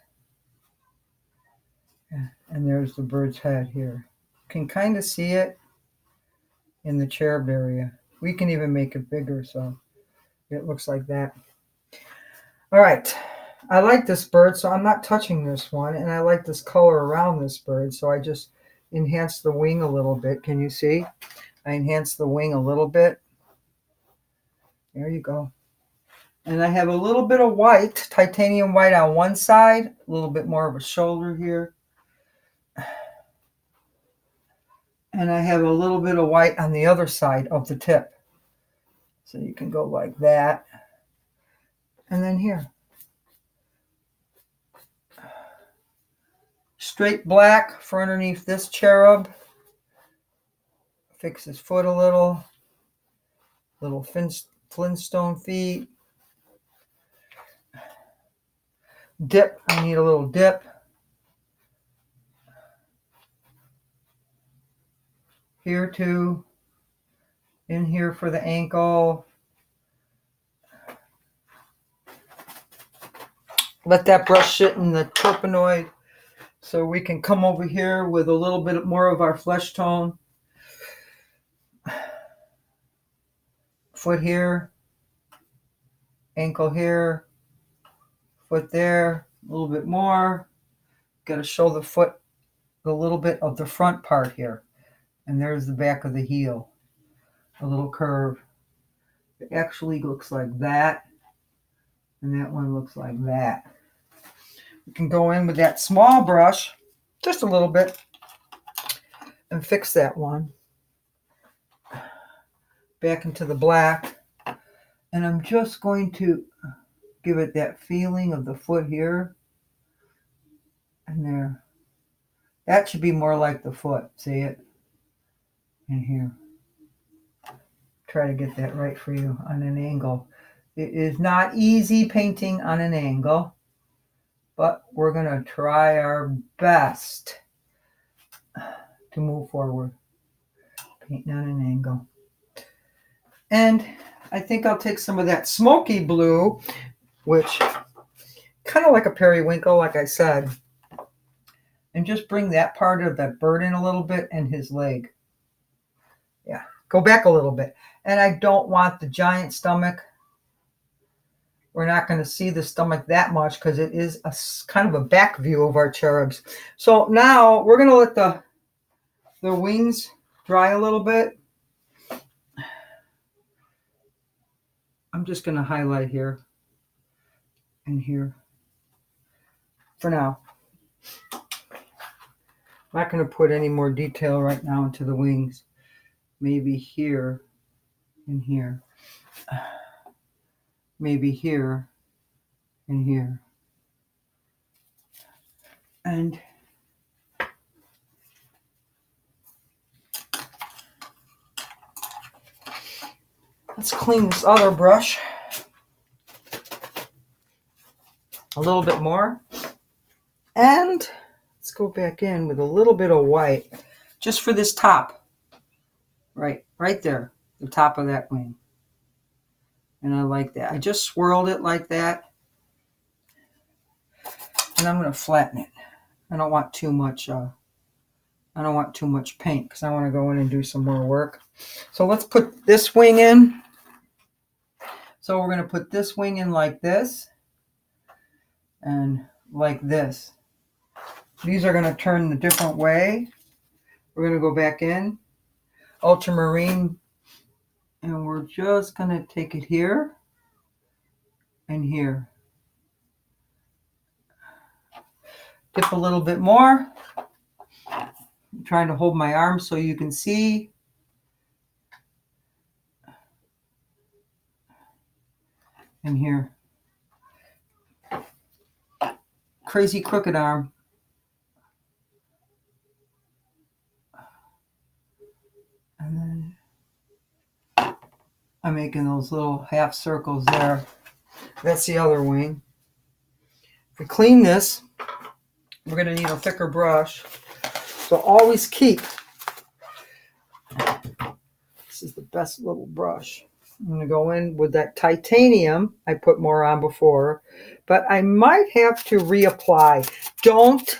Yeah. And there's the bird's head here. You can kind of see it in the cherub area. We can even make it bigger, so it looks like that. All right. I like this bird, so I'm not touching this one. And I like this color around this bird, so I just enhanced the wing a little bit. Can you see? I enhanced the wing a little bit. There you go. And I have a little bit of white, titanium white on one side, a little bit more of a shoulder here. And I have a little bit of white on the other side of the tip. So you can go like that. And then here. Straight black for underneath this cherub. Fix his foot a little. Little Flintstone feet. Dip. I need a little dip. Here too. In here for the ankle. Let that brush sit in the turpenoid so we can come over here with a little bit more of our flesh tone. Foot here. Ankle here. Foot there. A little bit more. Got to show the foot a little bit of the front part here. And there's the back of the heel. A little curve. It actually looks like that. And that one looks like that. We can go in with that small brush, just a little bit, and fix that one. Back into the black. And I'm just going to give it that feeling of the foot here. And there. That should be more like the foot. See it? In here. Try to get that right for you on an angle. It is not easy painting on an angle, but we're going to try our best to move forward. Painting on an angle. And I think I'll take some of that smoky blue which kind of like a periwinkle, like I said. And just bring that part of that bird in a little bit and his leg. Yeah, go back a little bit. And I don't want the giant stomach. We're not going to see the stomach that much because it is a kind of a back view of our cherubs. So now we're going to let the wings dry a little bit. I'm just going to highlight here and here for now. I'm not going to put any more detail right now into the wings. Maybe here and here. Maybe here and here. And let's clean this other brush a little bit more. And let's go back in with a little bit of white just for this top. Right there, the top of that wing. And I like that. I just swirled it like that. And I'm going to flatten it. I don't want too much paint because I want to go in and do some more work. So let's put this wing in. So we're going to put this wing in like this and like this. These are going to turn a different way. We're going to go back in, ultramarine, and we're just going to take it here and here. Dip a little bit more. I'm trying to hold my arm so you can see. And here. Crazy crooked arm. And then I'm making those little half circles there. That's the other wing. If we clean this, we're going to need a thicker brush. So always keep. This is the best little brush. I'm going to go in with that titanium. I put more on before, but I might have to reapply. Don't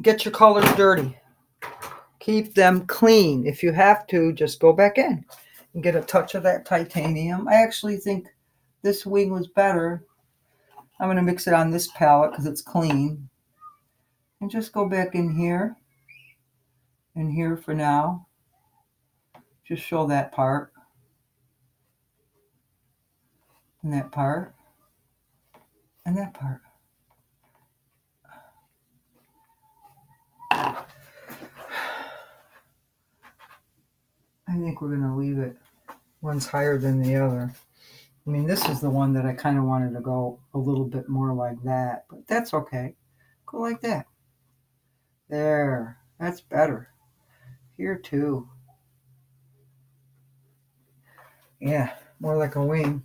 get your colors dirty. Keep them clean. If you have to, just go back in and get a touch of that titanium. I actually think this wing was better. I'm going to mix it on this palette because it's clean. And just go back in here and here for now. Just show that part. And that part. And that part. I think we're going to leave it. One's higher than the other. I mean, this is the one that I kind of wanted to go a little bit more like that. But that's okay. Go like that. There. That's better. Here too. Yeah, more like a wing.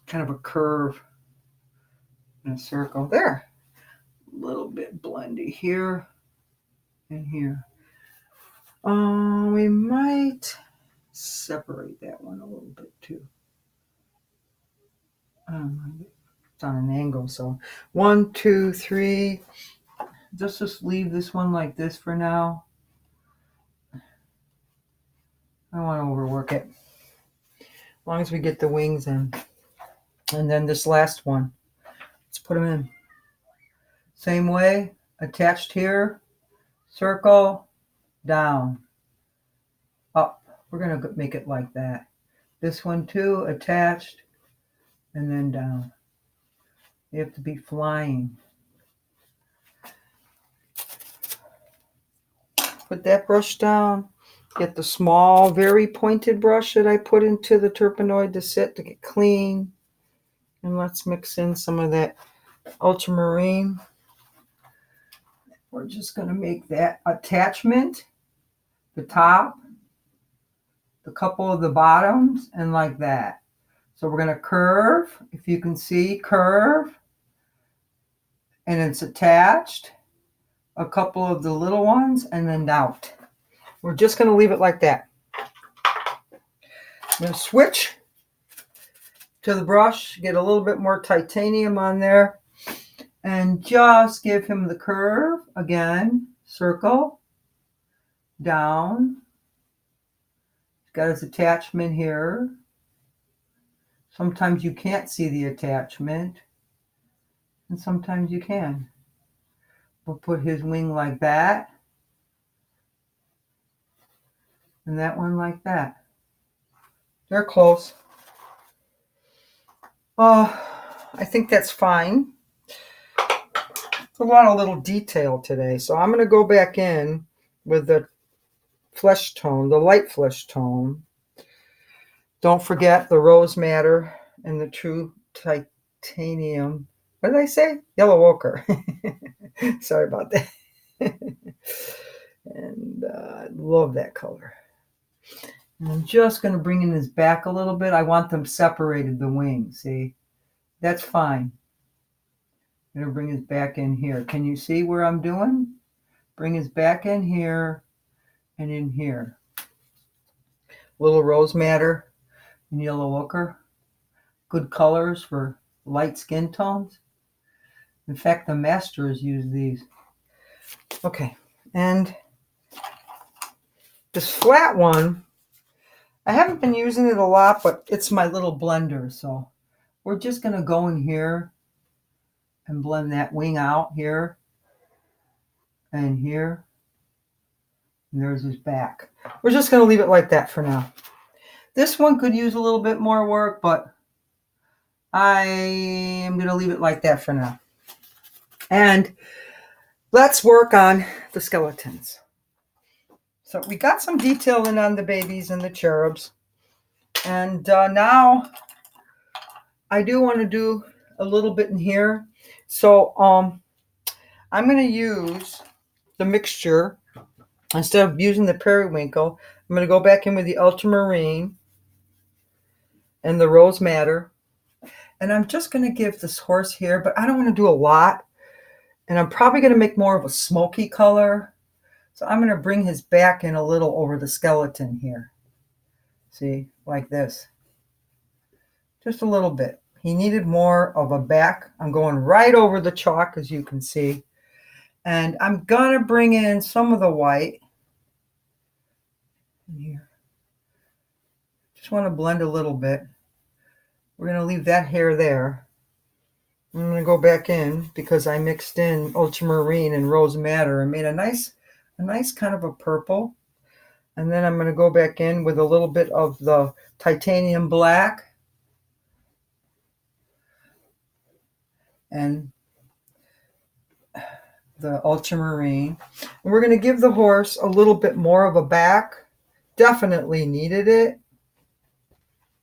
Kind of a curve and a circle. There. A little bit blendy here and here. We might separate that one a little bit too. It's on an angle, so 1, 2, 3. Just leave this one like this for now. I don't want to overwork it. As long as we get the wings in. And then this last one. Let's put them in. Same way, attached here, circle, down, up. We're going to make it like that. This one too, attached, and then down. You have to be flying. Put that brush down. Get the small, very pointed brush that I put into the turpenoid to sit to get clean. And let's mix in some of that ultramarine. We're just going to make that attachment, the top, the couple of the bottoms, and like that. So we're going to curve, if you can see, curve, and it's attached, a couple of the little ones, and then out. We're just going to leave it like that. I'm going to switch to the brush, get a little bit more titanium on there, and just give him the curve again. Circle, down. Got his attachment here. Sometimes you can't see the attachment, and sometimes you can. We'll put his wing like that, and that one like that. They're close. I think that's fine. A lot of little detail today, so I'm going to go back in with the flesh tone, the light flesh tone. Don't forget the rose madder and the true titanium. What did I say? Yellow ochre. Sorry about that. And I love that color. And I'm just going to bring in his back a little bit. I want them separated, the wings. See? That's fine. I'm going to bring his back in here. Can you see where I'm doing? Bring his back in here and in here. Little rose madder and yellow ochre. Good colors for light skin tones. In fact, the masters use these. Okay, and this flat one, I haven't been using it a lot, but it's my little blender, so we're just going to go in here and blend that wing out here and here. And there's his back. We're just going to leave it like that for now. This one could use a little bit more work, but I am going to leave it like that for now. And let's work on the skeletons. So we got some detail in on the babies and the cherubs. And now I do want to do a little bit in here. So I'm going to use the mixture. Instead of using the periwinkle, I'm going to go back in with the ultramarine and the rose madder. And I'm just going to give this horse here, but I don't want to do a lot. And I'm probably going to make more of a smoky color. So I'm going to bring his back in a little over the skeleton here. See, like this. Just a little bit. He needed more of a back. I'm going right over the chalk, as you can see. And I'm going to bring in some of the white. Here. Just want to blend a little bit. We're going to leave that hair there. I'm going to go back in because I mixed in ultramarine and rose madder and made a nice kind of a purple. And then I'm going to go back in with a little bit of the titanium black and the ultramarine. And we're going to give the horse a little bit more of a back. Definitely needed it,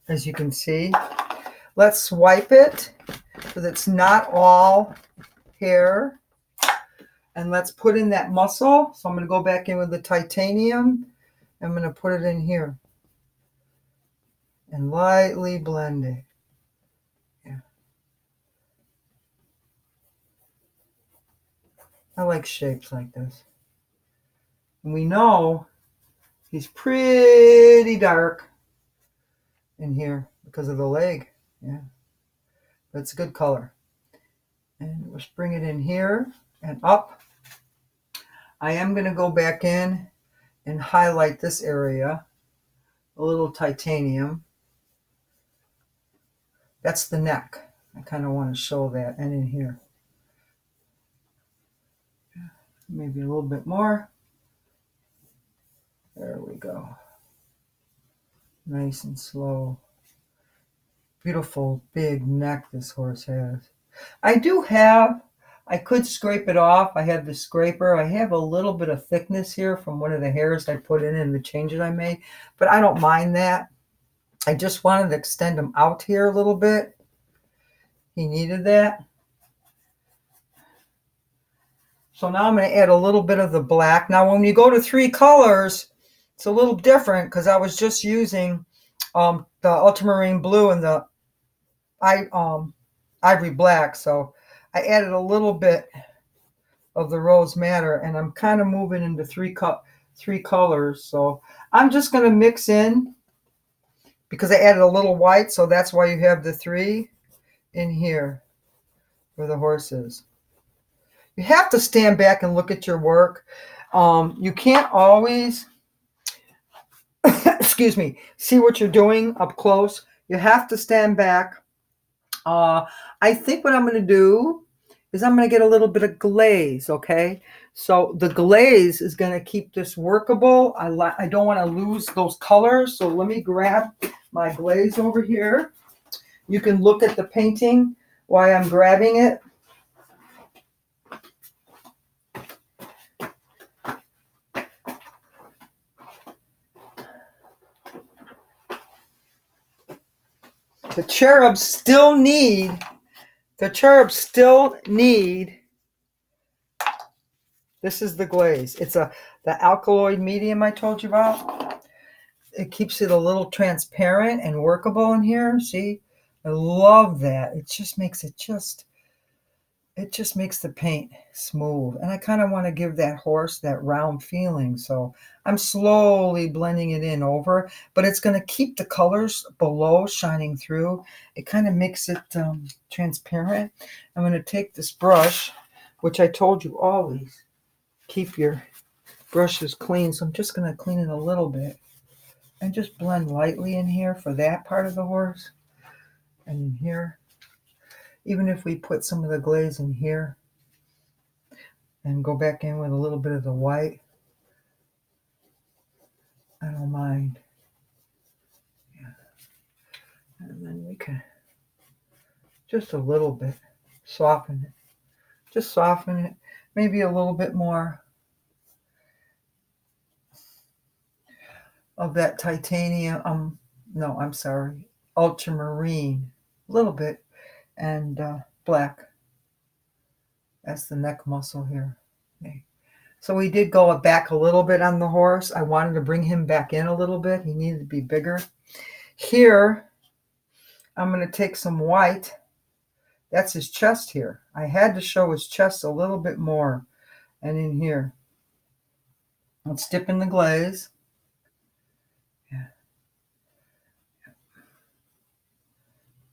as you can see. Let's swipe it so that it's not all hair. And let's put in that muscle. So I'm going to go back in with the titanium. I'm going to put it in here and lightly blend it. Yeah. I like shapes like this. And we know he's pretty dark in here because of the leg. Yeah. But it's a good color. And let's bring it in here and up. I am going to go back in and highlight this area, a little titanium. That's the neck. I kind of want to show that, and in here. Maybe a little bit more. There we go. Nice and slow. Beautiful big neck this horse has. I could scrape it off. I have the scraper. I have a little bit of thickness here from one of the hairs I put in the changes I made, but I don't mind that. I just wanted to extend him out here a little bit. He needed that. So now I'm going to add a little bit of the black. Now when you go to 3 colors, it's a little different because I was just using the ultramarine blue and the ivory black. So I added a little bit of the rose madder, and I'm kind of moving into 3 colors. So I'm just going to mix in because I added a little white, so that's why you have the 3 in here where the horse is. You have to stand back and look at your work. You can't always, excuse me, see what you're doing up close. You have to stand back. I think what I'm going to do is I'm going to get a little bit of glaze, okay? So the glaze is going to keep this workable. I don't want to lose those colors, so let me grab my glaze over here. You can look at the painting while I'm grabbing it. The cherubs still need, this is the glaze. It's the alkaloid medium I told you about. It keeps it a little transparent and workable in here. See, I love that. It just makes the paint smooth. And I kind of want to give that horse that round feeling. So I'm slowly blending it in over, but it's going to keep the colors below shining through. It kind of makes it transparent. I'm going to take this brush, which I told you always keep your brushes clean. So I'm just going to clean it a little bit and just blend lightly in here for that part of the horse. And in here, even if we put some of the glaze in here and go back in with a little bit of the white, I don't mind. Yeah. And then we can just a little bit soften it. Just soften it. Maybe a little bit more of that titanium, no, I'm sorry, ultramarine, a little bit, and black. That's the neck muscle here. Okay. So we did go back a little bit on the horse. I wanted to bring him back in a little bit. He needed to be bigger. Here, I'm going to take some white. That's his chest here. I had to show his chest a little bit more. And in here, let's dip in the glaze. Yeah.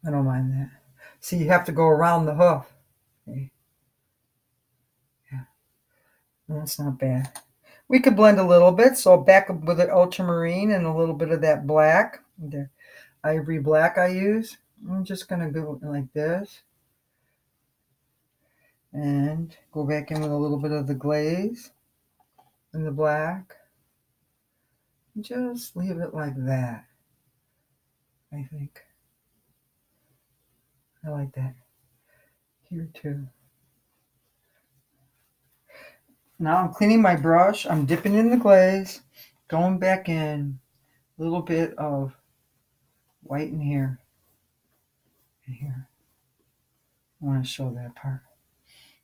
I don't mind that. See, you have to go around the hoof. Okay. Yeah. That's not bad. We could blend a little bit. So back up with the ultramarine and a little bit of that black, the ivory black I use. I'm just going to go like this. And go back in with a little bit of the glaze and the black. Just leave it like that, I think. I like that. Here too. Now I'm cleaning my brush. I'm dipping in the glaze, going back in, a little bit of white in here and here. I want to show that part.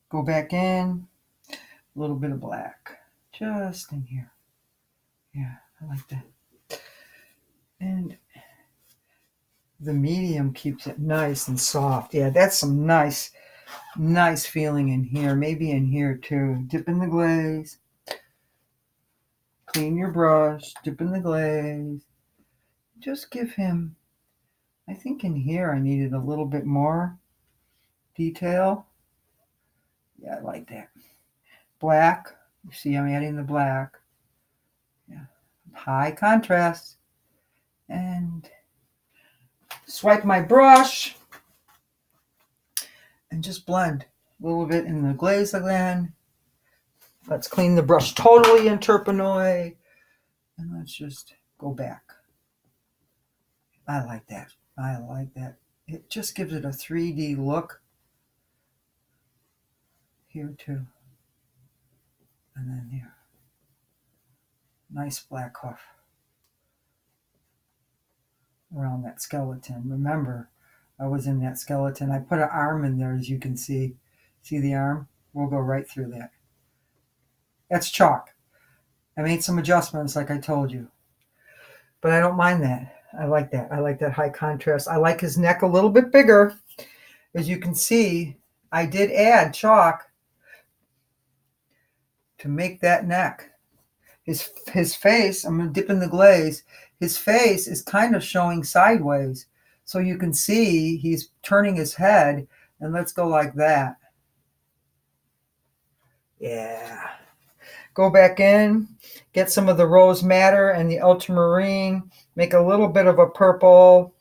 Go back in, a little bit of black, just in here. Yeah, I like that. And the medium keeps it nice and soft. Yeah, that's some nice feeling in here. Maybe in here too. Dip in the glaze. Clean your brush. Dip in the glaze. Just give him, I think in here I needed a little bit more detail. Yeah, I like that. Black. You see I'm adding the black. Yeah. High contrast. And swipe my brush and just blend a little bit in the glaze again. Let's clean the brush totally in Turpenoid. And let's just go back. I like that. I like that. It just gives it a 3D look. Here too. And then here. Nice black hoof around that skeleton. Remember, I was in that skeleton. I put an arm in there, as you can see. See the arm? We'll go right through that. That's chalk. I made some adjustments like I told you. But I don't mind that. I like that. I like that high contrast. I like his neck a little bit bigger. As you can see, I did add chalk to make that neck. His face, I'm going to dip in the glaze. His face is kind of showing sideways. So you can see he's turning his head. And let's go like that. Yeah. Go back in, get some of the rose madder and the ultramarine, make a little bit of a purple,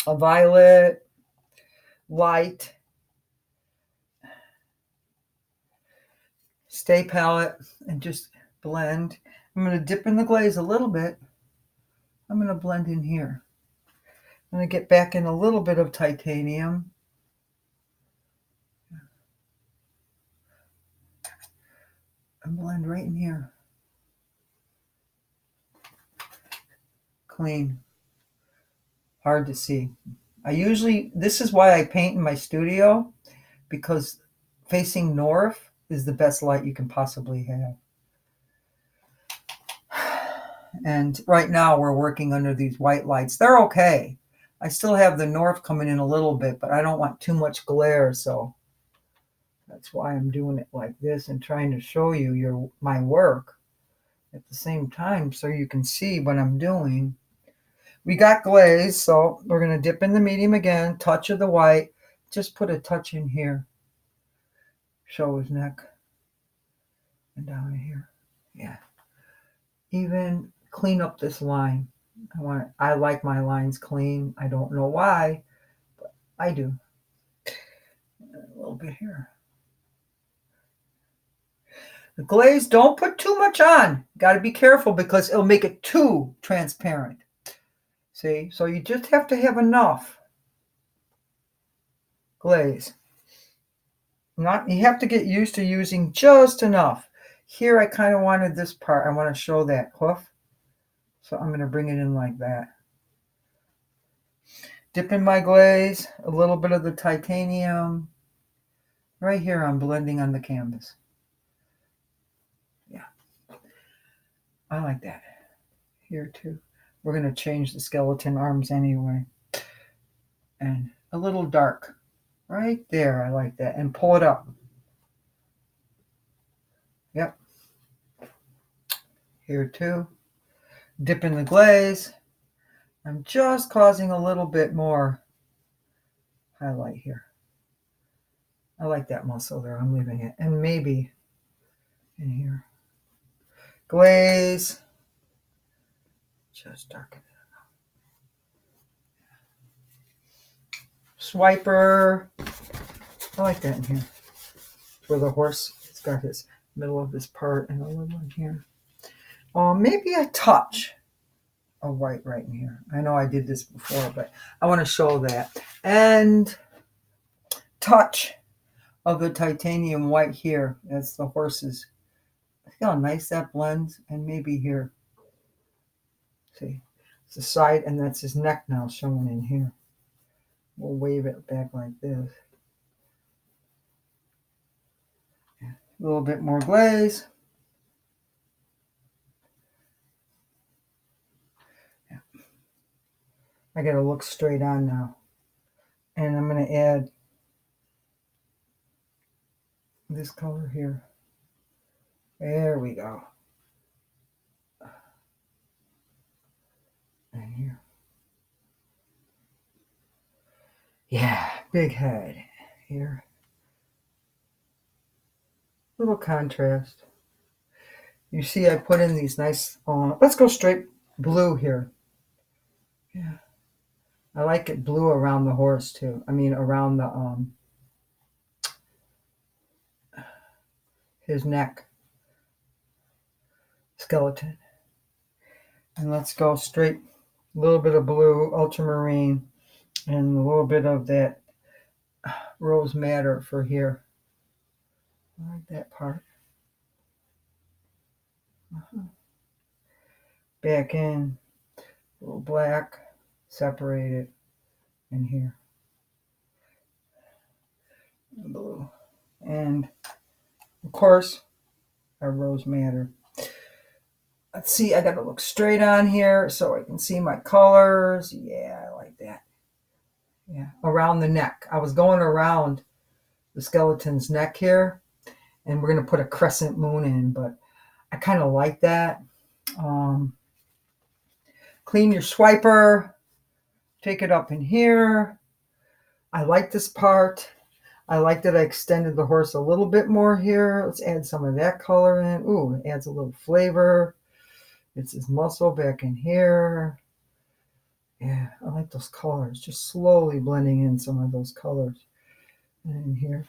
a violet, light. Stay palette and just blend. I'm going to dip in the glaze a little bit. I'm going to blend in here. I'm going to get back in a little bit of titanium. And blend right in here. Clean. Hard to see. This is why I paint in my studio, because facing north is the best light you can possibly have. And right now we're working under these white lights. They're okay. I still have the north coming in a little bit, but I don't want too much glare, so that's why I'm doing it like this and trying to show you my work at the same time so you can see what I'm doing. We got glaze, so we're going to dip in the medium again, touch of the white, just put a touch in here. Show his neck and down here. Yeah. Even clean up this line. I like my lines clean. I don't know why, but I do. A little bit here. The glaze, don't put too much on. Got to be careful because it'll make it too transparent. See? So you just have to have enough glaze. You have to get used to using just enough. Here I kind of wanted this part. I want to show that hoof. So I'm going to bring it in like that. Dip in my glaze, a little bit of the titanium. Right here I'm blending on the canvas. Yeah. I like that. Here too. We're going to change the skeleton arms anyway. And a little dark. Right there, I like that. And pull it up. Yep. Here too. Dip in the glaze. I'm just causing a little bit more highlight here. I like that muscle there. I'm leaving it. And maybe in here. Glaze. Just darken it up. Swiper. I like that in here. For the horse, it's got his middle of this part and a little in here. Maybe a touch of white right in here. I know I did this before, but I want to show that. And touch of the titanium white here. That's the horse's. See how nice that blends? And maybe here. See, it's the side, and that's his neck now showing in here. We'll wave it back like this. A little bit more glaze. Yeah. I gotta look straight on now. And I'm gonna add this color here. There we go. And here. Yeah, big head here. Little contrast. You see I put in these nice, let's go straight blue here. Yeah. I like it blue around the horse too. I mean around the, his neck. Skeleton. And let's go straight, a little bit of blue, ultramarine, and a little bit of that rose madder for here. I like that part. Back in, a little black, separate it in here. Blue. And of course, our rose madder. Let's see, I gotta look straight on here so I can see my colors. Yeah, I like that. Yeah, around the neck. I was going around the skeleton's neck here, and we're gonna put a crescent moon in, but I kind of like that. Clean your swiper. Take it up in here. I like this part. I like that I extended the horse a little bit more here. Let's add some of that color in. Ooh, it adds a little flavor. It's his muscle back in here. Yeah, I like those colors. Just slowly blending in some of those colors in here.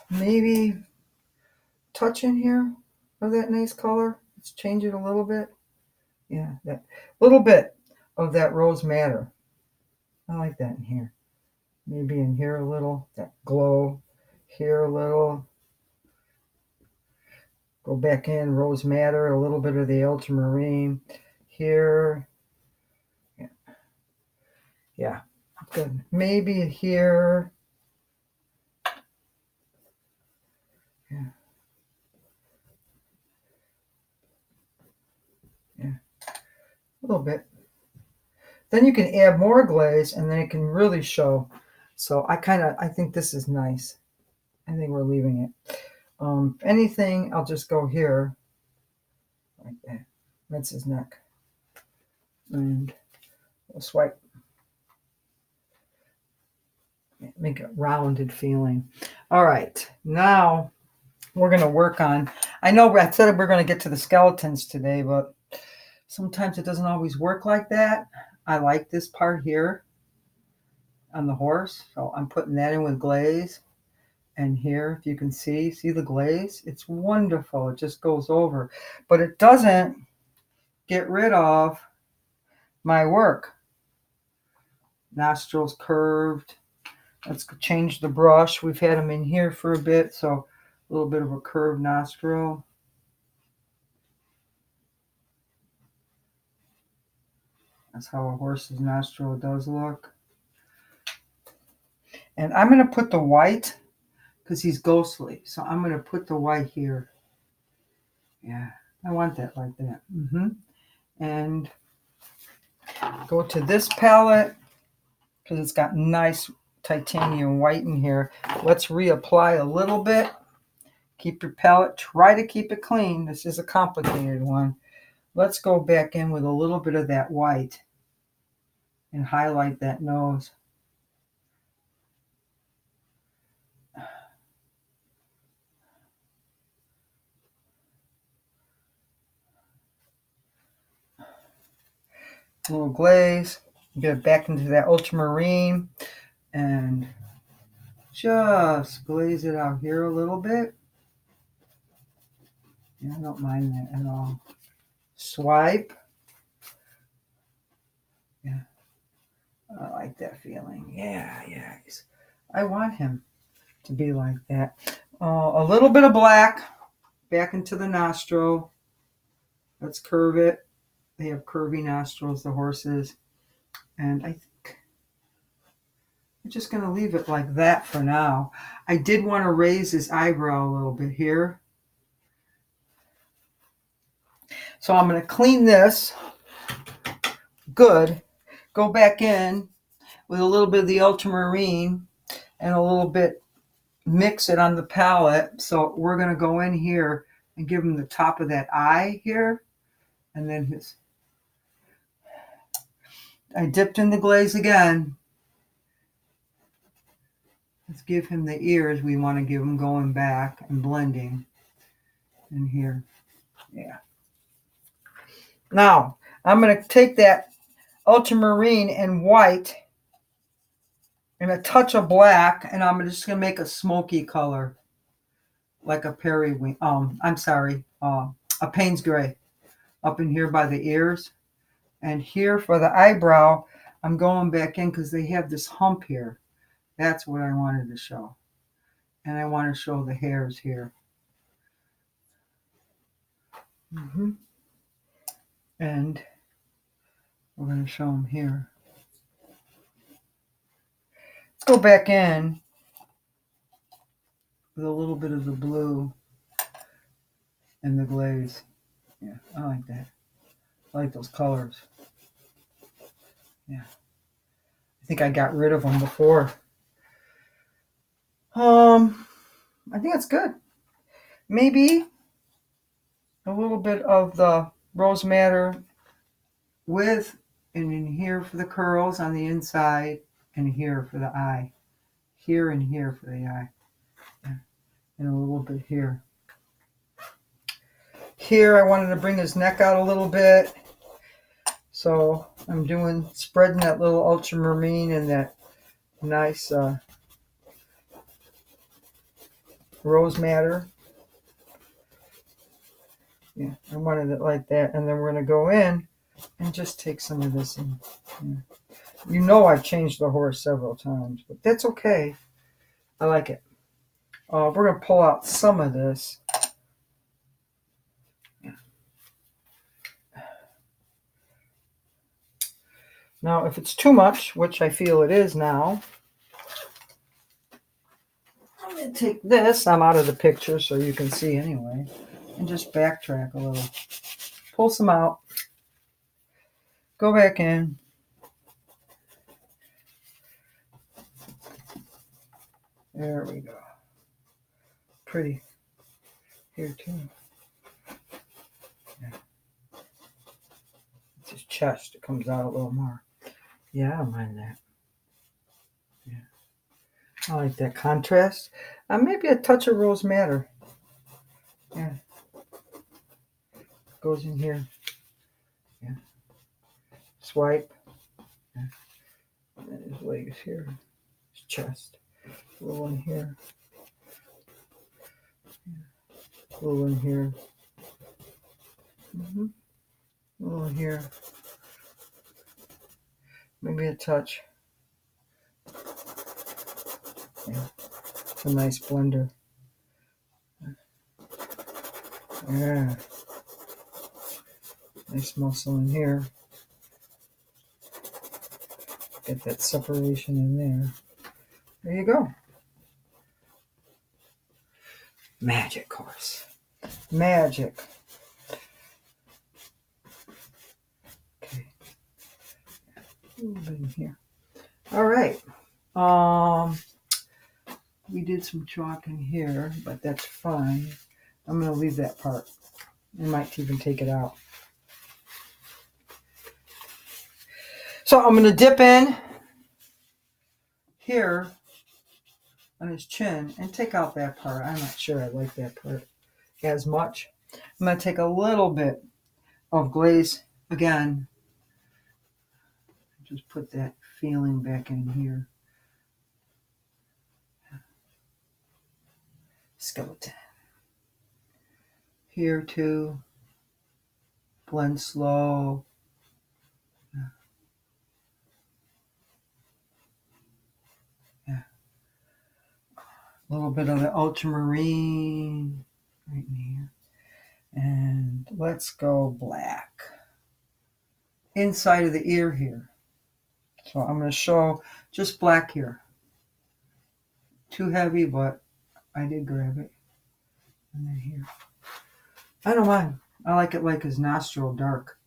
Maybe touch in here of that nice color. Let's change it a little bit. Yeah, that little bit of that rose madder. I like that in here. Maybe in here a little, that glow. Here a little. Go back in, rose madder, a little bit of the ultramarine. Here. Yeah, good. Maybe here. Yeah. Yeah. A little bit. Then you can add more glaze and then it can really show. So I think this is nice. I think we're leaving it. If anything, I'll just go here. Like that. That's his neck. And we'll swipe. Make a rounded feeling. All right. Now we're going to work on, I know I said we're going to get to the skeletons today, but sometimes it doesn't always work like that. I like this part here on the horse. So I'm putting that in with glaze. And here, if you can see the glaze? It's wonderful. It just goes over. But it doesn't get rid of my work. Nostrils curved. Let's change the brush. We've had them in here for a bit, so a little bit of a curved nostril. That's how a horse's nostril does look. And I'm going to put the white because he's ghostly. So I'm going to put the white here. Yeah, I want that like that. And go to this palette because it's got nice titanium white in here. Let's reapply a little bit. Keep your palette. Try to keep it clean. This is a complicated one. Let's go back in with a little bit of that white and highlight that nose. A little glaze. Get it back into that ultramarine and just glaze it out here a little bit. Yeah, I don't mind that at all. Swipe. Yeah. I like that feeling. Yeah. I want him to be like that. A little bit of black back into the nostril. Let's curve it. They have curvy nostrils, the horses. And I think I'm just going to leave it like that for now. I did want to raise his eyebrow a little bit here. So I'm going to clean this good. Go back in with a little bit of the ultramarine and a little bit, mix it on the palette. So we're going to go in here and give him the top of that eye here. And then his, I dipped in the glaze again. Let's give him the ears we want to give him going back and blending in here. Yeah. Now, I'm going to take that ultramarine and white and a touch of black, and I'm just going to make a smoky color, like a periwinkle. A Payne's gray up in here by the ears. And here for the eyebrow, I'm going back in because they have this hump here. That's what I wanted to show. And I want to show the hairs here. And we're going to show them here. Let's go back in with a little bit of the blue and the glaze. Yeah, I like that. I like those colors. Yeah. I think I got rid of them before. I think that's good. maybe a little bit of the rose madder with, and in here for the curls on the inside, and here for the eye. Here and here for the eye. Yeah. And a little bit here. Here I wanted to bring his neck out a little bit. So I'm spreading that little ultramarine and that nice rose madder. Yeah, I wanted it like that. And then we're going to go in and just take some of this in. Yeah. You know I've changed the horse several times, but that's okay. I like it. We're going to pull out some of this. Yeah. Now, if it's too much, which I feel it is now, I'm going to take this. I'm out of the picture so you can see anyway. And just backtrack a little. Pull some out. Go back in. There we go. Pretty. Here too. Yeah. It's his chest. It comes out a little more. Yeah, I don't mind that. Yeah. I like that contrast. Maybe a touch of rose madder. Yeah. Goes in here. Yeah. Swipe. Yeah. And then his legs here. His chest. A little in here. Yeah. A little in here. A little in here. Maybe a touch. Yeah. It's a nice blender. Yeah. Nice muscle in here. Get that separation in there. There you go. Magic horse. Magic. Okay. A little bit in here. All right. We did some chalk in here, but that's fine. I'm going to leave that part. I might even take it out. So I'm going to dip in here on his chin and take out that part. I'm not sure I like that part as much. I'm going to take a little bit of glaze again. Just put that feeling back in here. Skeleton. Here too. Blend slow. Yeah. A little bit of the ultramarine right in here. And let's go black. Inside of the ear here. So I'm going to show just black here. Too heavy, but I did grab it. And then here. I don't mind. I like it like his nostril dark.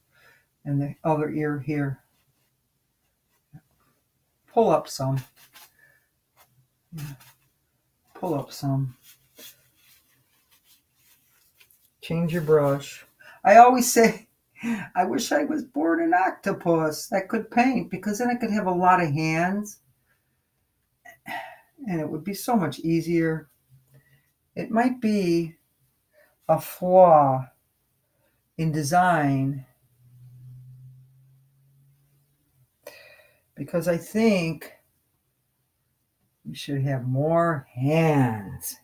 And the other ear here. Pull up some. Yeah. Pull up some. Change your brush. I always say, I wish I was born an octopus that could paint, because then I could have a lot of hands and it would be so much easier. It might be a flaw in design, because I think you should have more hands.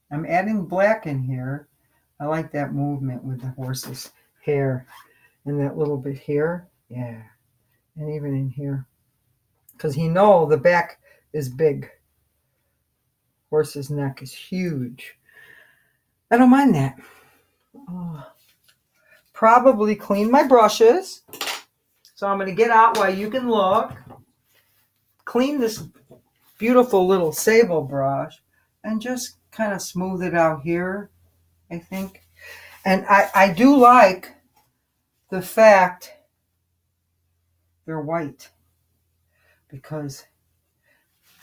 I'm adding black in here. I like that movement with the horse's hair and that little bit here. Yeah. And even in here. Because the back is big. Horse's neck is huge. I don't mind that. Probably clean my brushes. So I'm going to get out while you can look. Clean this beautiful little sable brush and just kind of smooth it out here, I think. And I do like the fact they're white, because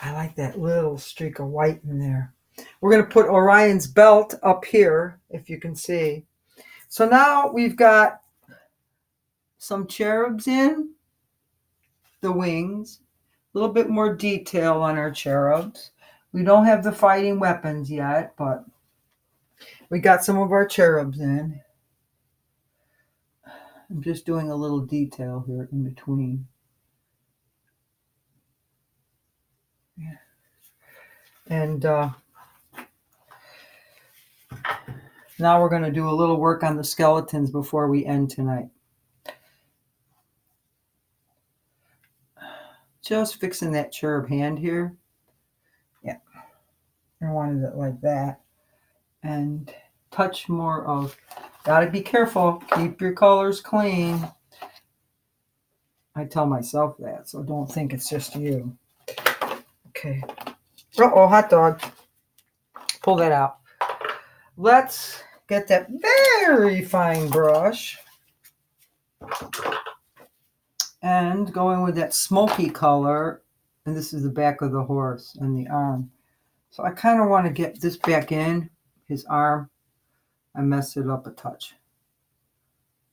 I like that little streak of white in there. We're going to put Orion's belt up here, if you can see. So now we've got some cherubs in the wings, a little bit more detail on our cherubs. We don't have the fighting weapons yet, but we got some of our cherubs in. I'm just doing a little detail here in between. Yeah. And now we're going to do a little work on the skeletons before we end tonight. Just fixing that cherub hand here. Yeah. I wanted it like that. And touch more of, gotta be careful, keep your colors clean. I tell myself that, so don't think it's just you. Okay. Uh-oh, hot dog. Pull that out. Let's get that very fine brush and go in with that smoky color. And this is the back of the horse and the arm. So I kind of want to get this back in his arm. I messed it up a touch,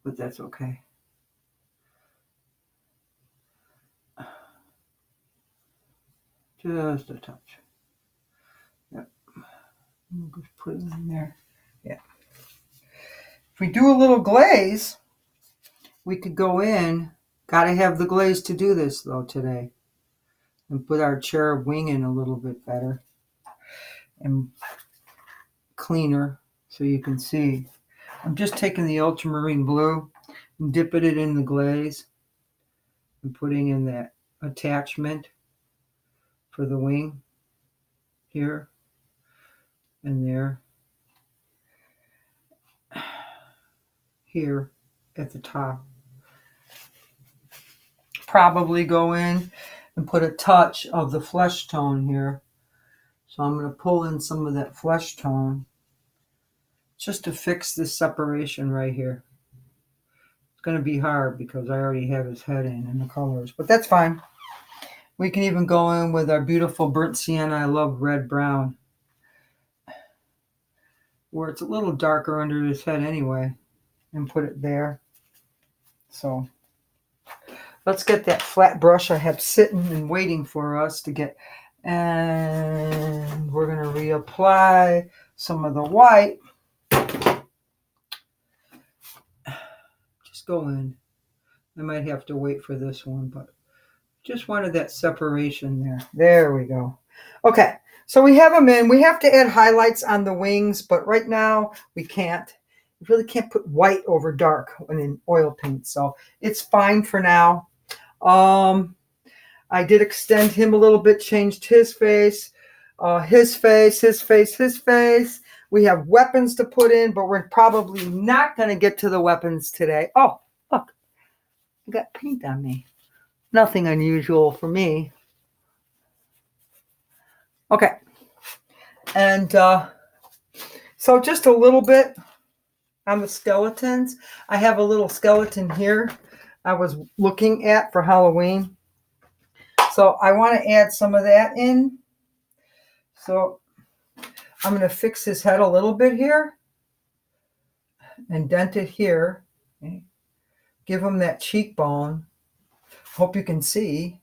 but that's okay. Just a touch. Yep. Just put it in there. Yeah. If we do a little glaze, we could go in. Got to have the glaze to do this, though, today. And put our cherub wing in a little bit better. And cleaner, so you can see. I'm just taking the ultramarine blue and dipping it in the glaze. And putting in that attachment for the wing. Here. And there. Here at the top. Probably go in and put a touch of the flesh tone here. So I'm going to pull in some of that flesh tone just to fix this separation right here. It's going to be hard because I already have his head in the colors, but that's fine. We can even go in with our beautiful burnt sienna. I love red brown, where it's a little darker under his head anyway, and put it there. So let's get that flat brush I have sitting and waiting for us to get. And we're going to reapply some of the white. Just go in. I might have to wait for this one, but just wanted that separation there. There we go. Okay, so we have them in. We have to add highlights on the wings, but right now we can't. You really can't put white over dark when in oil paint, so it's fine for now. I did extend him a little bit, changed his face, his face. We have weapons to put in, but we're probably not going to get to the weapons today. Oh, look, I got paint on me. Nothing unusual for me. Okay. And so just a little bit on the skeletons. I have a little skeleton here I was looking at for Halloween. So I want to add some of that in. So I'm going to fix his head a little bit here and dent it here. Okay. Give him that cheekbone. Hope you can see.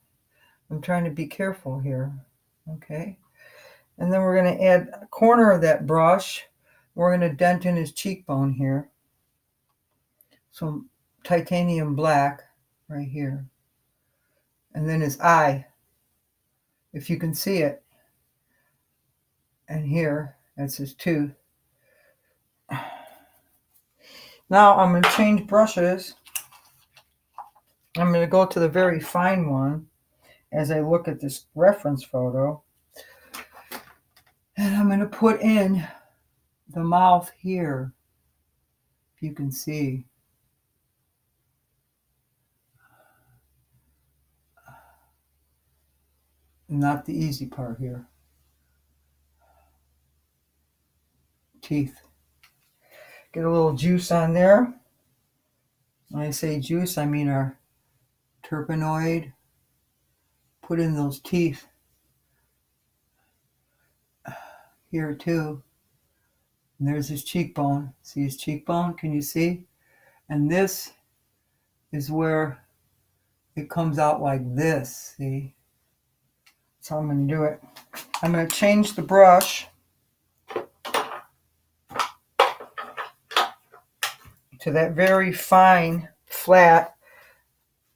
I'm trying to be careful here. Okay. And then we're going to add a corner of that brush. We're going to dent in his cheekbone here. Some titanium black right here. And then his eye, if you can see it. And here, that's his tooth. Now I'm going to change brushes. I'm going to go to the very fine one as I look at this reference photo. And I'm going to put in the mouth here, if you can see. Not the easy part here. Teeth. Get a little juice on there. When I say juice, I mean our terpenoid. Put in those teeth here too. And there's his cheekbone. See his cheekbone? Can you see? And this is where it comes out like this. See? That's how I'm going to do it. I'm going to change the brush to that very fine, flat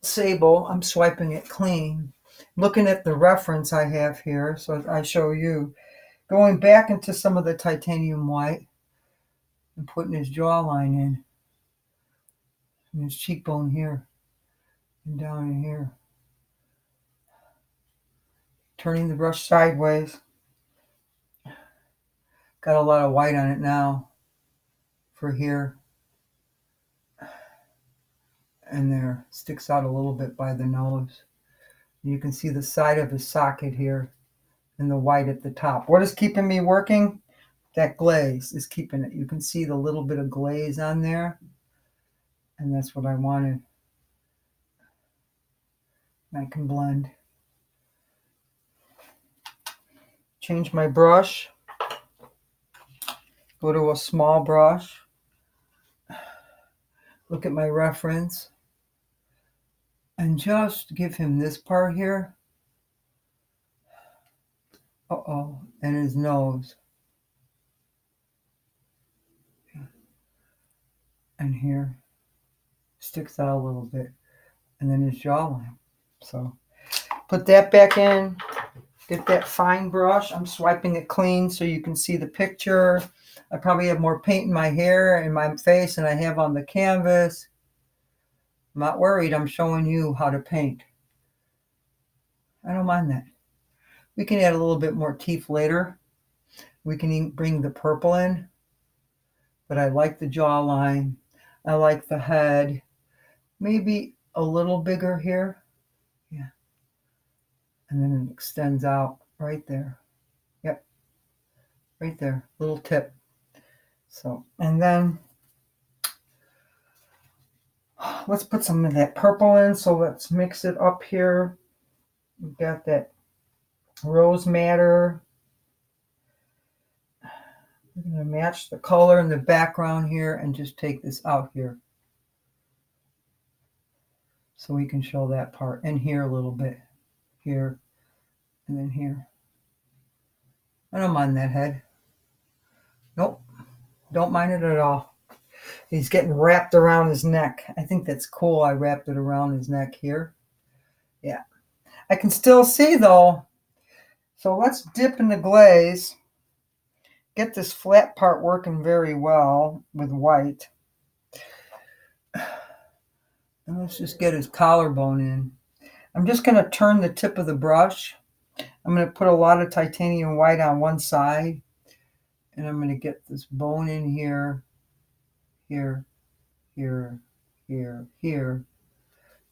sable. I'm swiping it clean. Looking at the reference I have here, so I show you. Going back into some of the titanium white and putting his jawline in. And his cheekbone here. And down in here. Turning the brush sideways. Got a lot of white on it now. For here. And there. Sticks out a little bit by the nose. You can see the side of his socket here. And the white at the top. What is keeping me working? That glaze is keeping it. You can see the little bit of glaze on there. And that's what I wanted. I can blend. Change my brush. Go to a small brush. Look at my reference. And just give him this part here. Uh-oh. And his nose. And here. Sticks out a little bit. And then his jawline. So put that back in. Get that fine brush. I'm swiping it clean so you can see the picture. I probably have more paint in my hair and my face than I have on the canvas. I'm not worried. I'm showing you how to paint. I don't mind that. We can add a little bit more teeth later. We can even bring the purple in. But I like the jawline. I like the head. Maybe a little bigger here. Yeah. And then it extends out right there. Yep. Right there. Little tip. So, and then let's put some of that purple in. So let's mix it up here. We've got that rose madder. We're going to match the color in the background here and just take this out here. So we can show that part. And here a little bit. Here. And then here. I don't mind that head. Nope. Don't mind it at all. He's getting wrapped around his neck. I think that's cool. I wrapped it around his neck here. Yeah. I can still see though. So let's dip in the glaze. Get this flat part working very well with white. And let's just get his collarbone in. I'm just going to turn the tip of the brush. I'm going to put a lot of titanium white on one side. And I'm going to get this bone in here, here, here, here, here.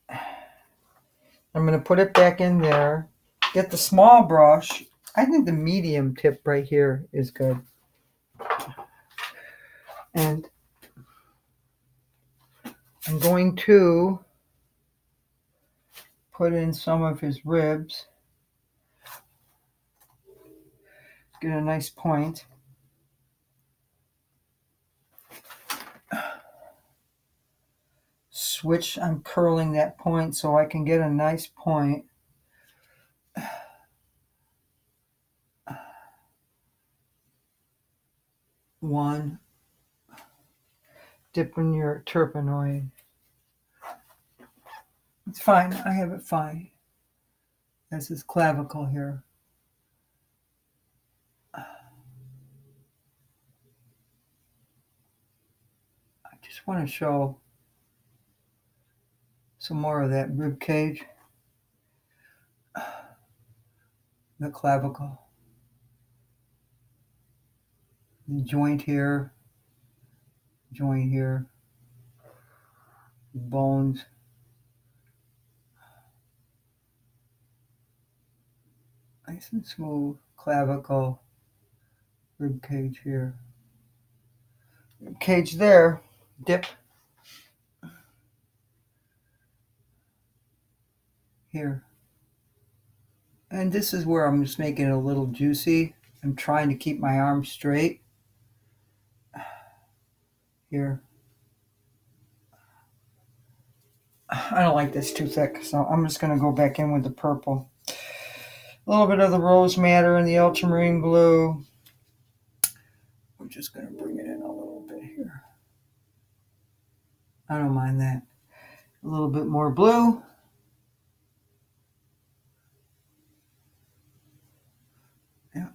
I'm going to put it back in there. Get the small brush. I think the medium tip right here is good. And I'm going to put in some of his ribs. Get a nice point. Switch, I'm curling that point so I can get a nice point. One. Dip in your turpenoid. It's fine. I have it fine. That's his clavicle here. I just want to show some more of that rib cage. The clavicle. The joint here. Joint here. Bones. Nice and smooth. Clavicle. Rib cage here. Rib cage there. Dip. Here. And this is where I'm just making it a little juicy. I'm trying to keep my arm straight here. I don't like this too thick, so I'm just going to go back in with the purple. A little bit of the rose madder and the ultramarine blue. I'm just going to bring it in a little bit here. I don't mind that. A little bit more blue. Yeah,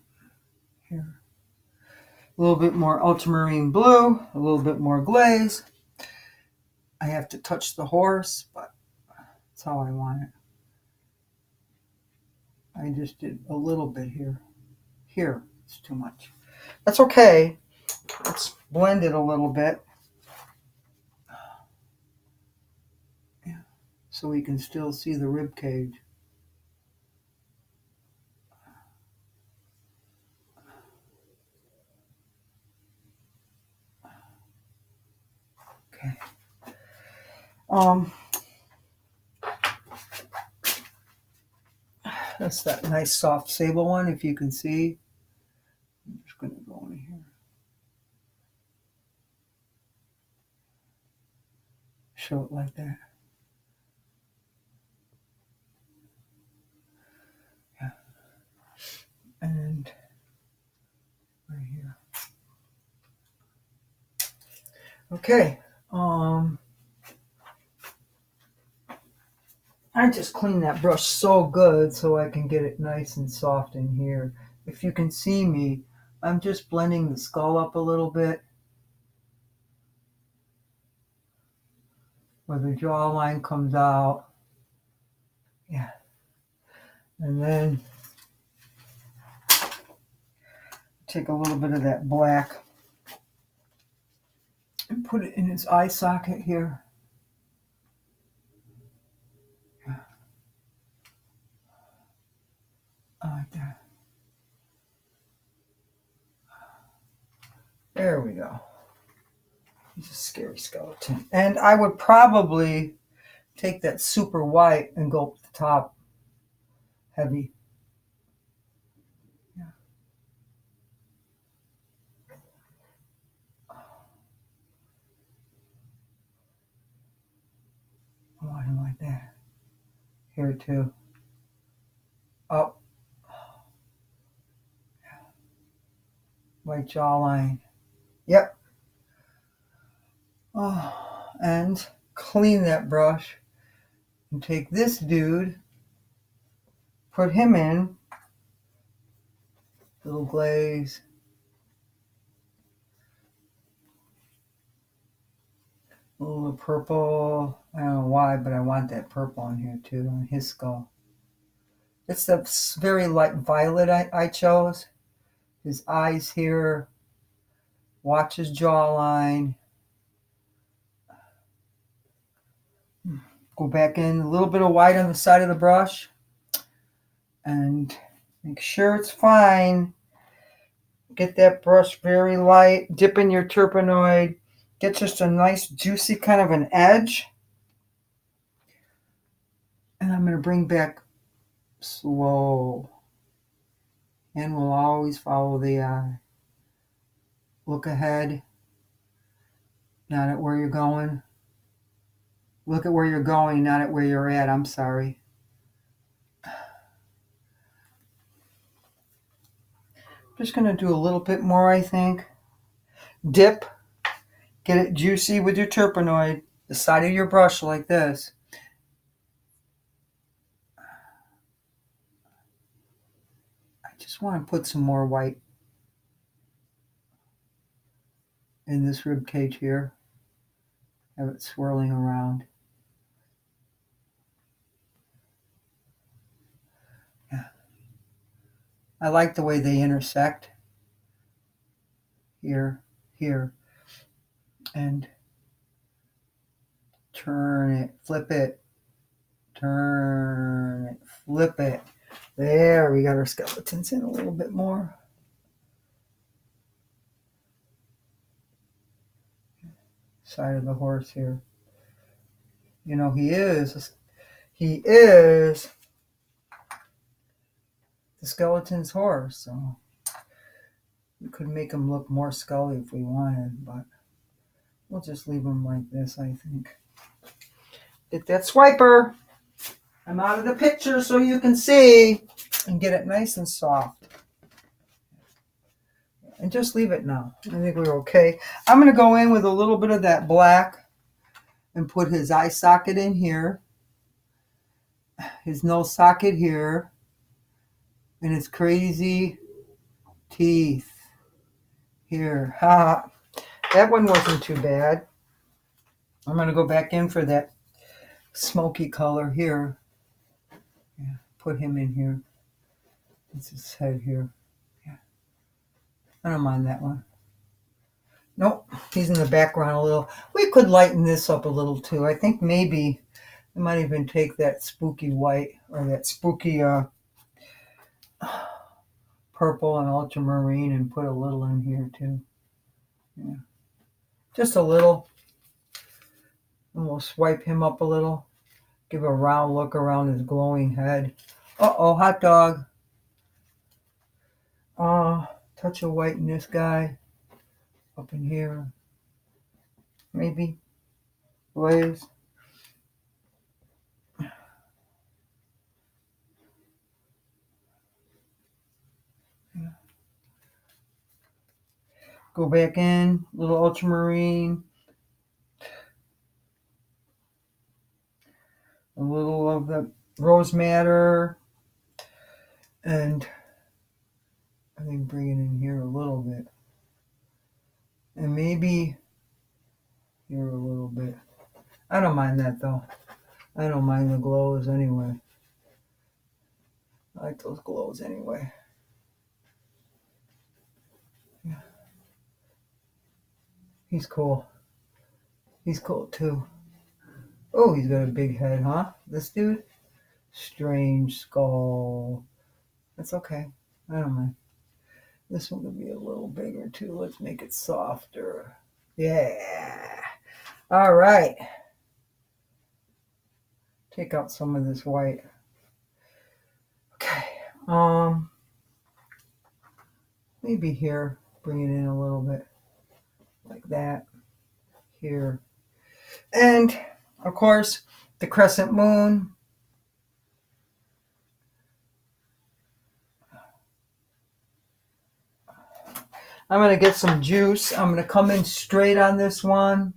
here. A little bit more ultramarine blue, a little bit more glaze. I have to touch the horse, but that's how I want it. I just did a little bit here. Here, it's too much. That's okay. Let's blend it a little bit. Yeah, so we can still see the rib cage. Okay. That's that nice soft sable one, if you can see. I'm just going to go in here. Show it like that. Yeah. And right here. Okay. I just clean that brush so good so I can get it nice and soft in here. If you can see me, I'm just blending the skull up a little bit where the jawline comes out. Yeah. And then take a little bit of that black and put it in his eye socket here. Like that. There we go. He's a scary skeleton. And I would probably take that super white and go up the top heavy. Yeah. I want him like that. Here too. Up. White jawline. Yep. Oh, and clean that brush and take this dude, put him in, little glaze. A little purple. I don't know why, but I want that purple on here too, on his skull. It's the very light violet I chose. His eyes here. Watch his jawline. Go back in a little bit of white on the side of the brush. And make sure it's fine. Get that brush very light. Dip in your turpenoid. Get just a nice juicy kind of an edge. And I'm going to bring back slow. And we'll always follow the eye. Look ahead. Not at where you're going. Look at where you're going, not at where you're at. I'm sorry. Just going to do a little bit more, I think. Dip. Get it juicy with your turpenoid. The side of your brush like this. I just want to put some more white in this rib cage here. Have it swirling around. Yeah. I like the way they intersect. Here, here. And turn it, flip it, turn it, flip it. There, we got our skeletons in a little bit more. Side of the horse here. You know, he is the skeleton's horse. So We could make him look more scully if we wanted, but we'll just leave him like this, I think. Get that swiper. I'm out of the picture so you can see and get it nice and soft. And just leave it now. I think we're okay. I'm going to go in with a little bit of that black and put his eye socket in here, his nose socket here, and his crazy teeth here. Ha! That one wasn't too bad. I'm going to go back in for that smoky color here. Yeah, put him in here. That's his head here. Yeah, I don't mind that one. Nope, he's in the background a little. We could lighten this up a little too. I think maybe I might even take that spooky white or that spooky purple and ultramarine and put a little in here too. Yeah, just a little. And we'll swipe him up a little. Give a round look around his glowing head. Uh-oh, hot dog. Touch of white in this guy. Up in here. Maybe. Blaze. Yeah. Go back in. A little ultramarine. A little of the rose madder. And I think bring it in here a little bit. And maybe here a little bit. I don't mind that though. I don't mind the glows anyway. I like those glows anyway. Yeah. He's cool. He's cool too. Oh, he's got a big head, huh? This dude? Strange skull. That's okay. I don't mind. This one could be a little bigger too. Let's make it softer. Yeah. All right. Take out some of this white. Okay. Maybe here. Bring it in a little bit. Like that. Here. And, of course, the crescent moon. I'm going to get some juice. I'm going to come in straight on this one.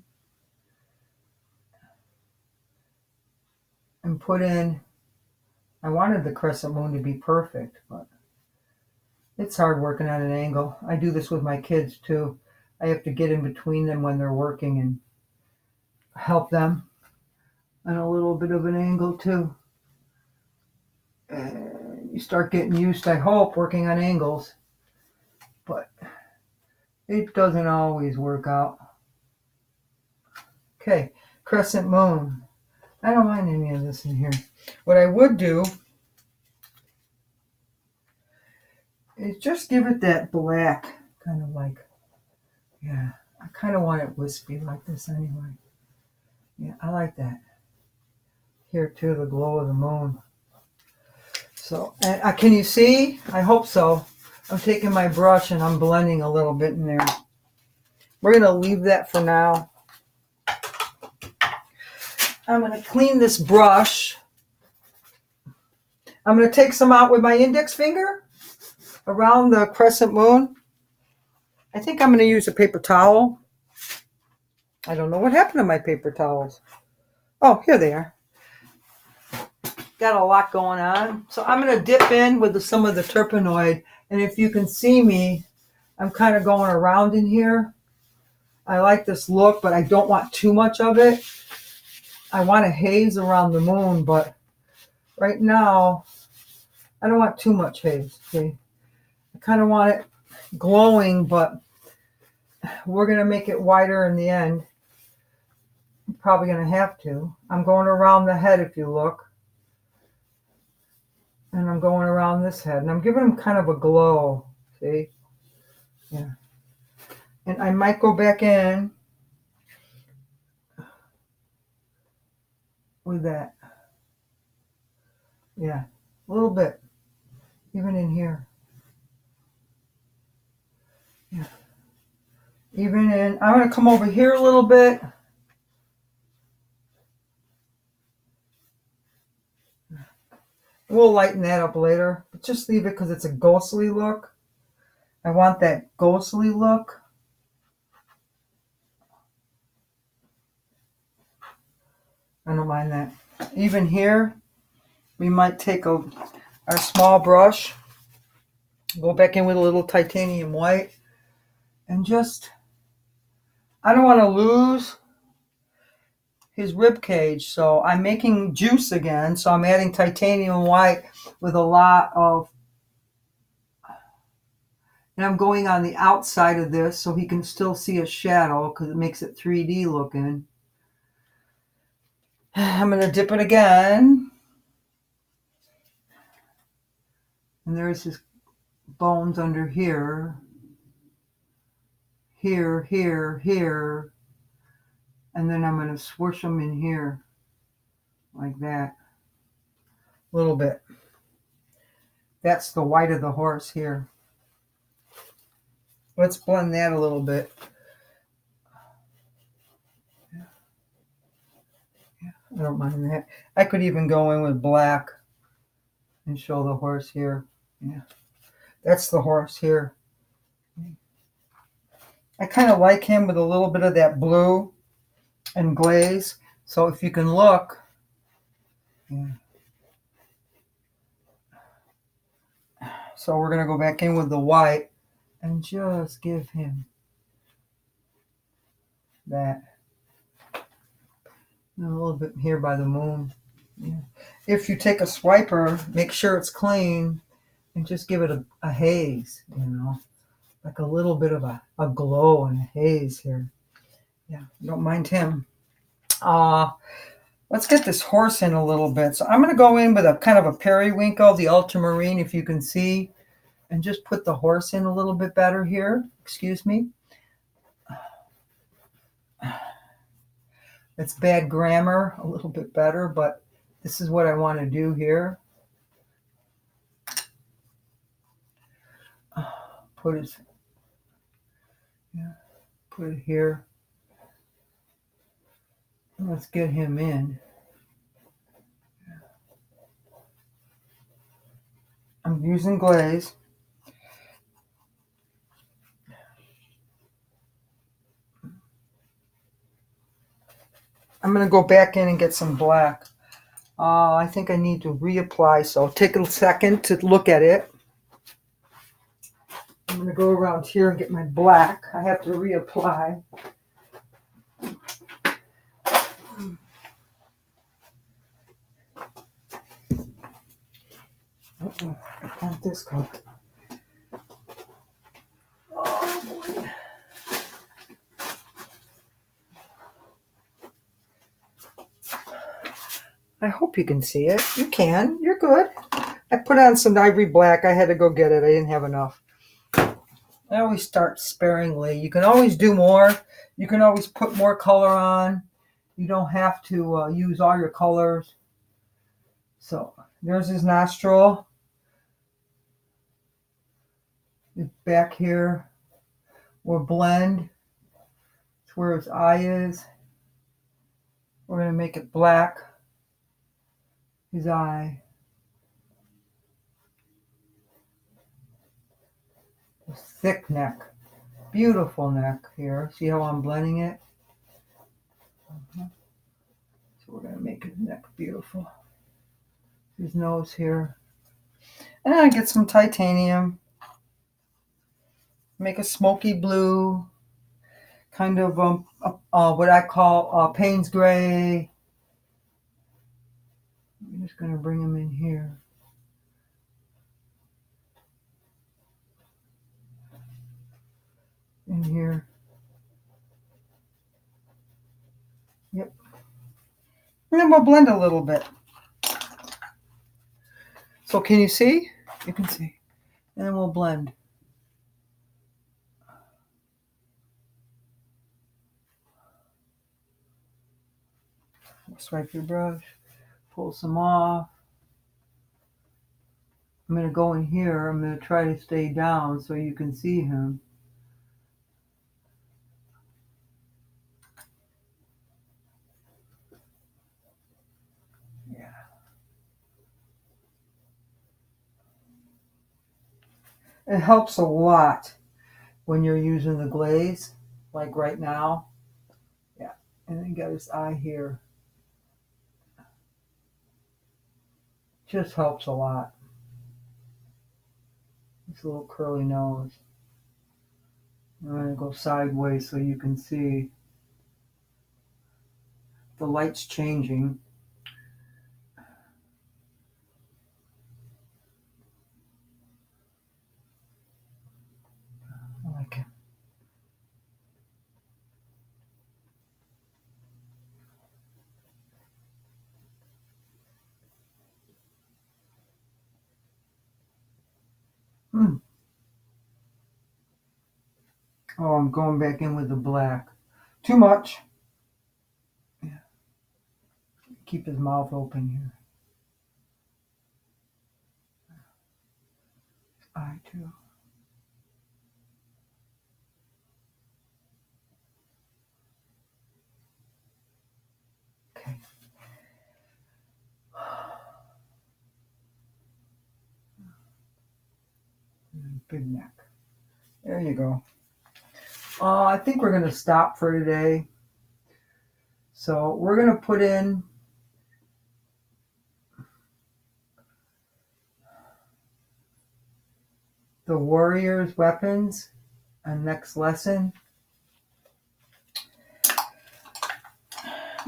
And put in, I wanted the crescent moon to be perfect, but it's hard working at an angle. I do this with my kids too. I have to get in between them when they're working and help them on a little bit of an angle too. And you start getting used, I hope, working on angles, but it doesn't always work out. Okay, crescent moon. I don't mind any of this in here. What I would do is just give it that black, kind of like, yeah, I kind of want it wispy like this anyway. Yeah, I like that. Here too, the glow of the moon. So, and can you see? I hope so. I'm taking my brush and I'm blending a little bit in there. We're going to leave that for now. I'm going to clean this brush. I'm going to take some out with my index finger around the crescent moon. I think I'm going to use a paper towel. I don't know what happened to my paper towels. Oh, here they are. Got a lot going on. So I'm going to dip in with some of the terpenoid. And if you can see me, I'm kind of going around in here. I like this look, but I don't want too much of it. I want a haze around the moon, but right now, I don't want too much haze. See? I kind of want it glowing, but we're going to make it whiter in the end. I'm probably going to have to. I'm going around the head if you look. And I'm going around this head. And I'm giving him kind of a glow. See? Yeah. And I might go back in with that. Yeah. A little bit. Even in here. Even in, I'm going to come over here a little bit. We'll lighten that up later, but just leave it because it's a ghostly look. I want that ghostly look. I don't mind that. Even here, we might take our small brush, go back in with a little titanium white, and just, I don't want to lose his rib cage, so I'm making juice again. So I'm adding titanium white with a lot of, and I'm going on the outside of this so he can still see a shadow because it makes it 3D looking. I'm going to dip it again. And there's his bones under here. Here, here, here. And then I'm going to swoosh them in here. Like that. A little bit. That's the white of the horse here. Let's blend that a little bit. I don't mind that. I could even go in with black and show the horse here. Yeah, that's the horse here. I kind of like him with a little bit of that blue and glaze. So if you can look, yeah. So we're going to go back in with the white and just give him that. And a little bit here by the moon. Yeah. If you take a swiper, make sure it's clean and just give it a haze, like a little bit of a glow and a haze here. Yeah, don't mind him. Let's get this horse in a little bit. So I'm going to go in with a kind of a periwinkle, the ultramarine, if you can see, and just put the horse in a little bit better here. Excuse me. It's bad grammar, a little bit better, but this is what I want to do here. Put it here. Let's get him in. I'm using glaze. I'm going to go back in and get some black. I think I need to reapply, so take a second to look at it. I'm going to go around here and get my black. I have to reapply. Uh-oh, I want this color. Oh, boy. I hope you can see it. You can. You're good. I put on some ivory black. I had to go get it. I didn't have enough. I always start sparingly. You can always do more. You can always put more color on. You don't have to use all your colors. So there's his nostril. Back here, we'll blend. It's where his eye is. We're going to make it black. His eye. His thick neck. Beautiful neck here. See how I'm blending it? So we're going to make his neck beautiful. His nose here. And I get some titanium. Make a smoky blue. Kind of what I call Payne's gray. I'm just going to bring him in here. In here. Yep. And then we'll blend a little bit. So can you see? You can see. And then we'll blend. Swipe your brush. Pull some off. I'm going to go in here. I'm going to try to stay down so you can see him. It helps a lot when you're using the glaze, like right now. Yeah, and then got his eye here. Just helps a lot. This little curly nose. I'm going to go sideways so you can see the light's changing. I like it. Oh, I'm going back in with the black. Too much. Yeah. Keep his mouth open here. Eye too. Okay. Big neck. There you go. I think we're going to stop for today. So we're going to put in the warrior's weapons on next lesson.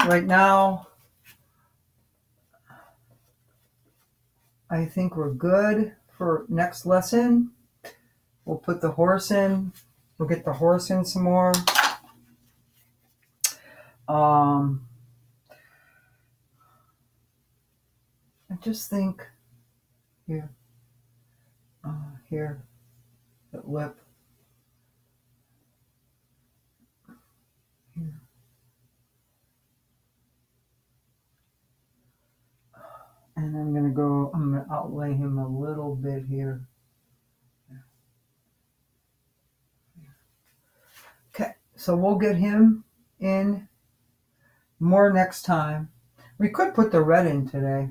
Right now, I think we're good for next lesson. We'll put the horse in. We'll get the horse in some more. I just think here, here, that lip, here. And I'm going to outlay him a little bit here. Okay, so we'll get him in more next time. We could put the red in today.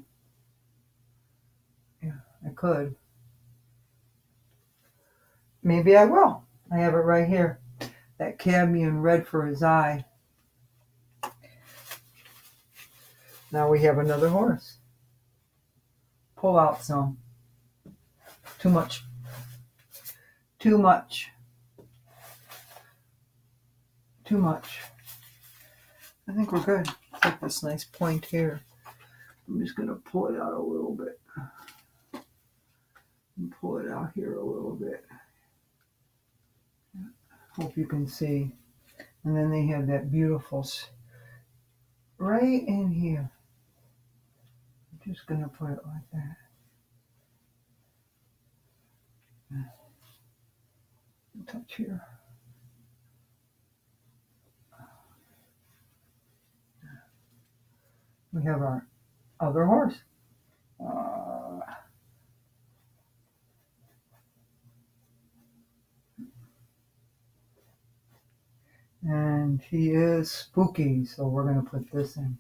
Yeah, I could. Maybe I will. I have it right here. That cadmium red for his eye. Now we have another horse. Pull out some. Too much. Too much. Too much. I think we're good. It's like this nice point here. I'm just going to pull it out a little bit. And pull it out here a little bit. Hope you can see. And then they have that beautiful right in here. I'm just going to put it like that. Touch here. We have our other horse. And he is spooky, so we're going to put this in.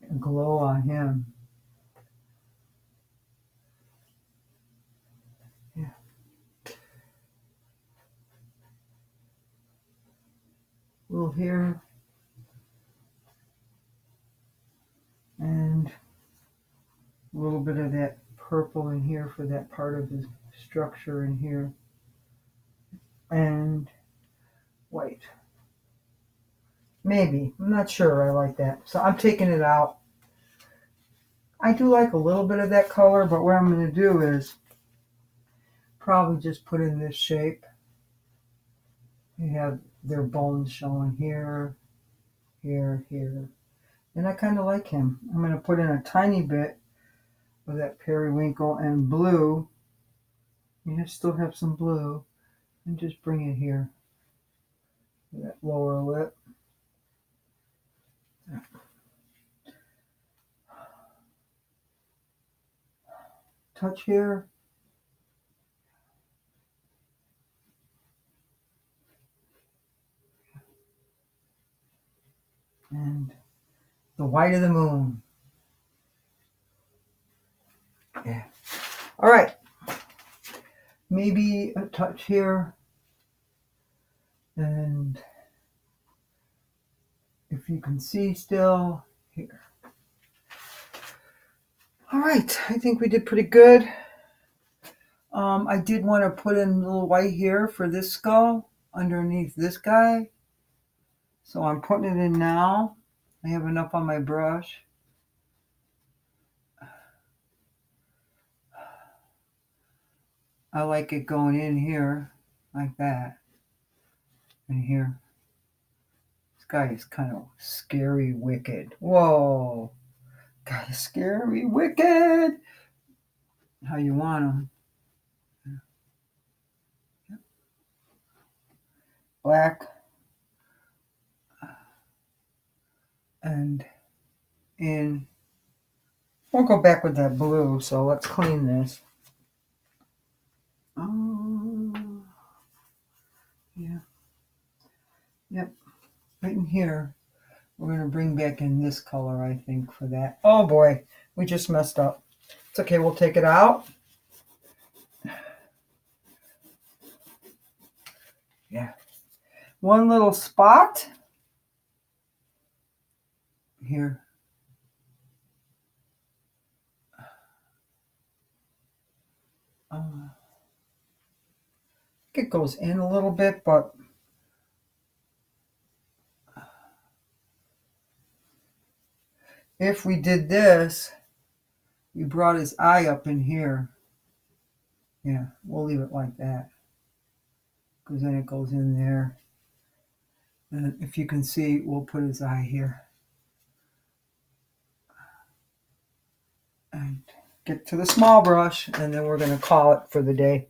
A glow on him. Yeah. A little here. And a little bit of that purple in here for that part of his structure in here. And white. Maybe. I'm not sure I like that. So I'm taking it out. I do like a little bit of that color, but what I'm going to do is probably just put in this shape. You have their bones showing here, here, here. And I kind of like him. I'm going to put in a tiny bit of that periwinkle and blue. You still have some blue. And just bring it here. That lower lip. Touch here. And the white of the moon. Yeah. All right. maybe a touch here. And if you can see still, here. All right, I think we did pretty good. I did want to put in a little white here for this skull underneath this guy. So I'm putting it in now. I have enough on my brush. I like it going in here like that. And here. This guy is kind of scary wicked. Whoa. Guy is scary wicked. How you want him. Black. And in. We'll go back with that blue, so let's clean this. Yeah. Yep. Right in here. We're going to bring back in this color, I think, for that. Oh, boy. We just messed up. It's okay. We'll take it out. Yeah. One little spot. Here. It goes in a little bit, but if we did this, we brought his eye up in here. Yeah, we'll leave it like that. Because then it goes in there. And if you can see, we'll put his eye here. And get to the small brush, and then we're going to call it for the day.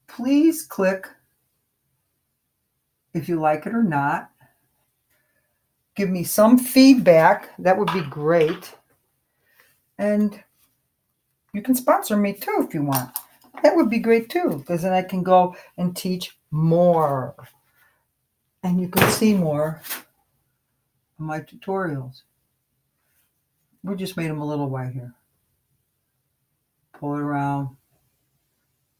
Please click if you like it or not. Give me some feedback. That would be great. And you can sponsor me too if you want. That would be great too, because then I can go and teach more. And you can see more of my tutorials. We just made them a little white here. Pull it around.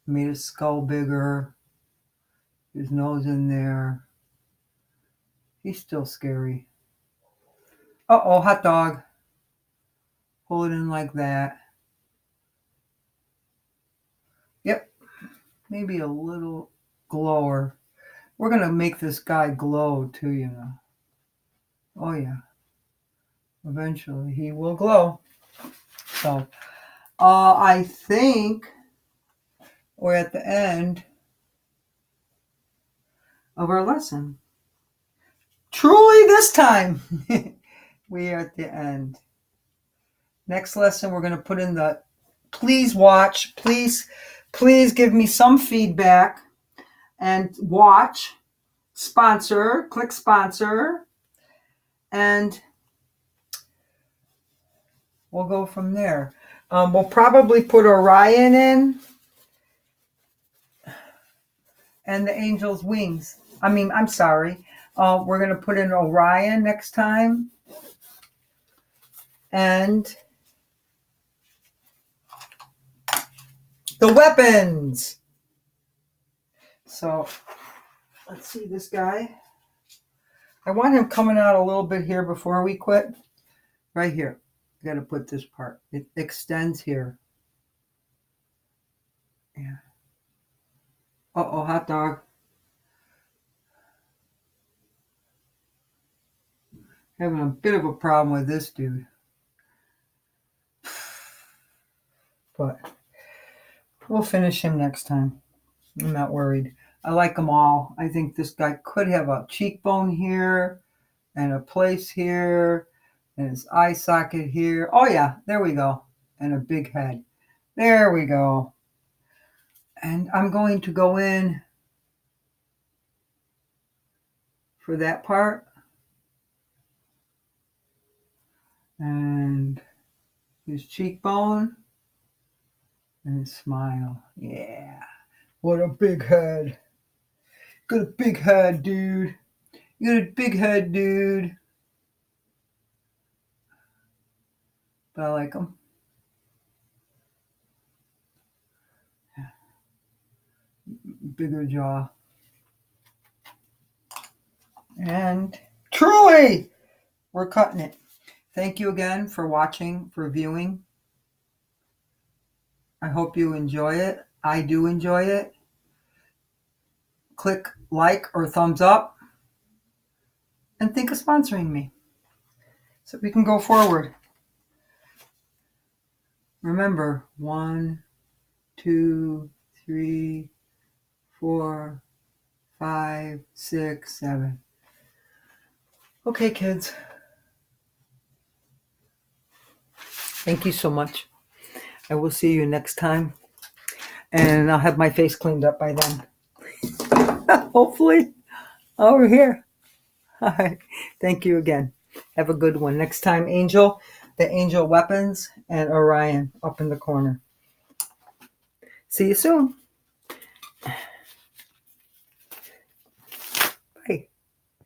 Made his skull bigger. His nose in there. He's still scary. Uh-oh, hot dog. Pull it in like that. Yep. Maybe a little glower. We're going to make this guy glow too, you know. Oh, yeah. Eventually he will glow. So, I think we're at the end of our lesson. Truly this time, we are at the end. Next lesson, we're going to put in the, please watch, please give me some feedback and watch, sponsor, click sponsor, and we'll go from there. We'll probably put Orion in and the angel's wings. I'm sorry. We're going to put in Orion next time. And the weapons. So let's see this guy. I want him coming out a little bit here before we quit. Right here. Got to put this part. It extends here. Yeah. Uh-oh, hot dog. Having a bit of a problem with this dude. But we'll finish him next time. I'm not worried. I like them all. I think this guy could have a cheekbone here and a place here and his eye socket here. Oh, yeah, there we go. And a big head. There we go. And I'm going to go in for that part. And his cheekbone and his smile. Yeah. What a big head. Got a big head, dude. You got a big head, dude. but I like them. Bigger jaw. And truly, we're cutting it. Thank you again for watching, for viewing. I hope you enjoy it. I do enjoy it. Click like or thumbs up and think of sponsoring me so we can go forward. Remember, 1, 2, 3, 4, 5, 6, 7. Okay, kids. Thank you so much. I will see you next time. And I'll have my face cleaned up by then. Hopefully. Over here. All right. Thank you again. Have a good one. Next time, Angel, the Angel Weapons, and Orion up in the corner. See you soon. Bye.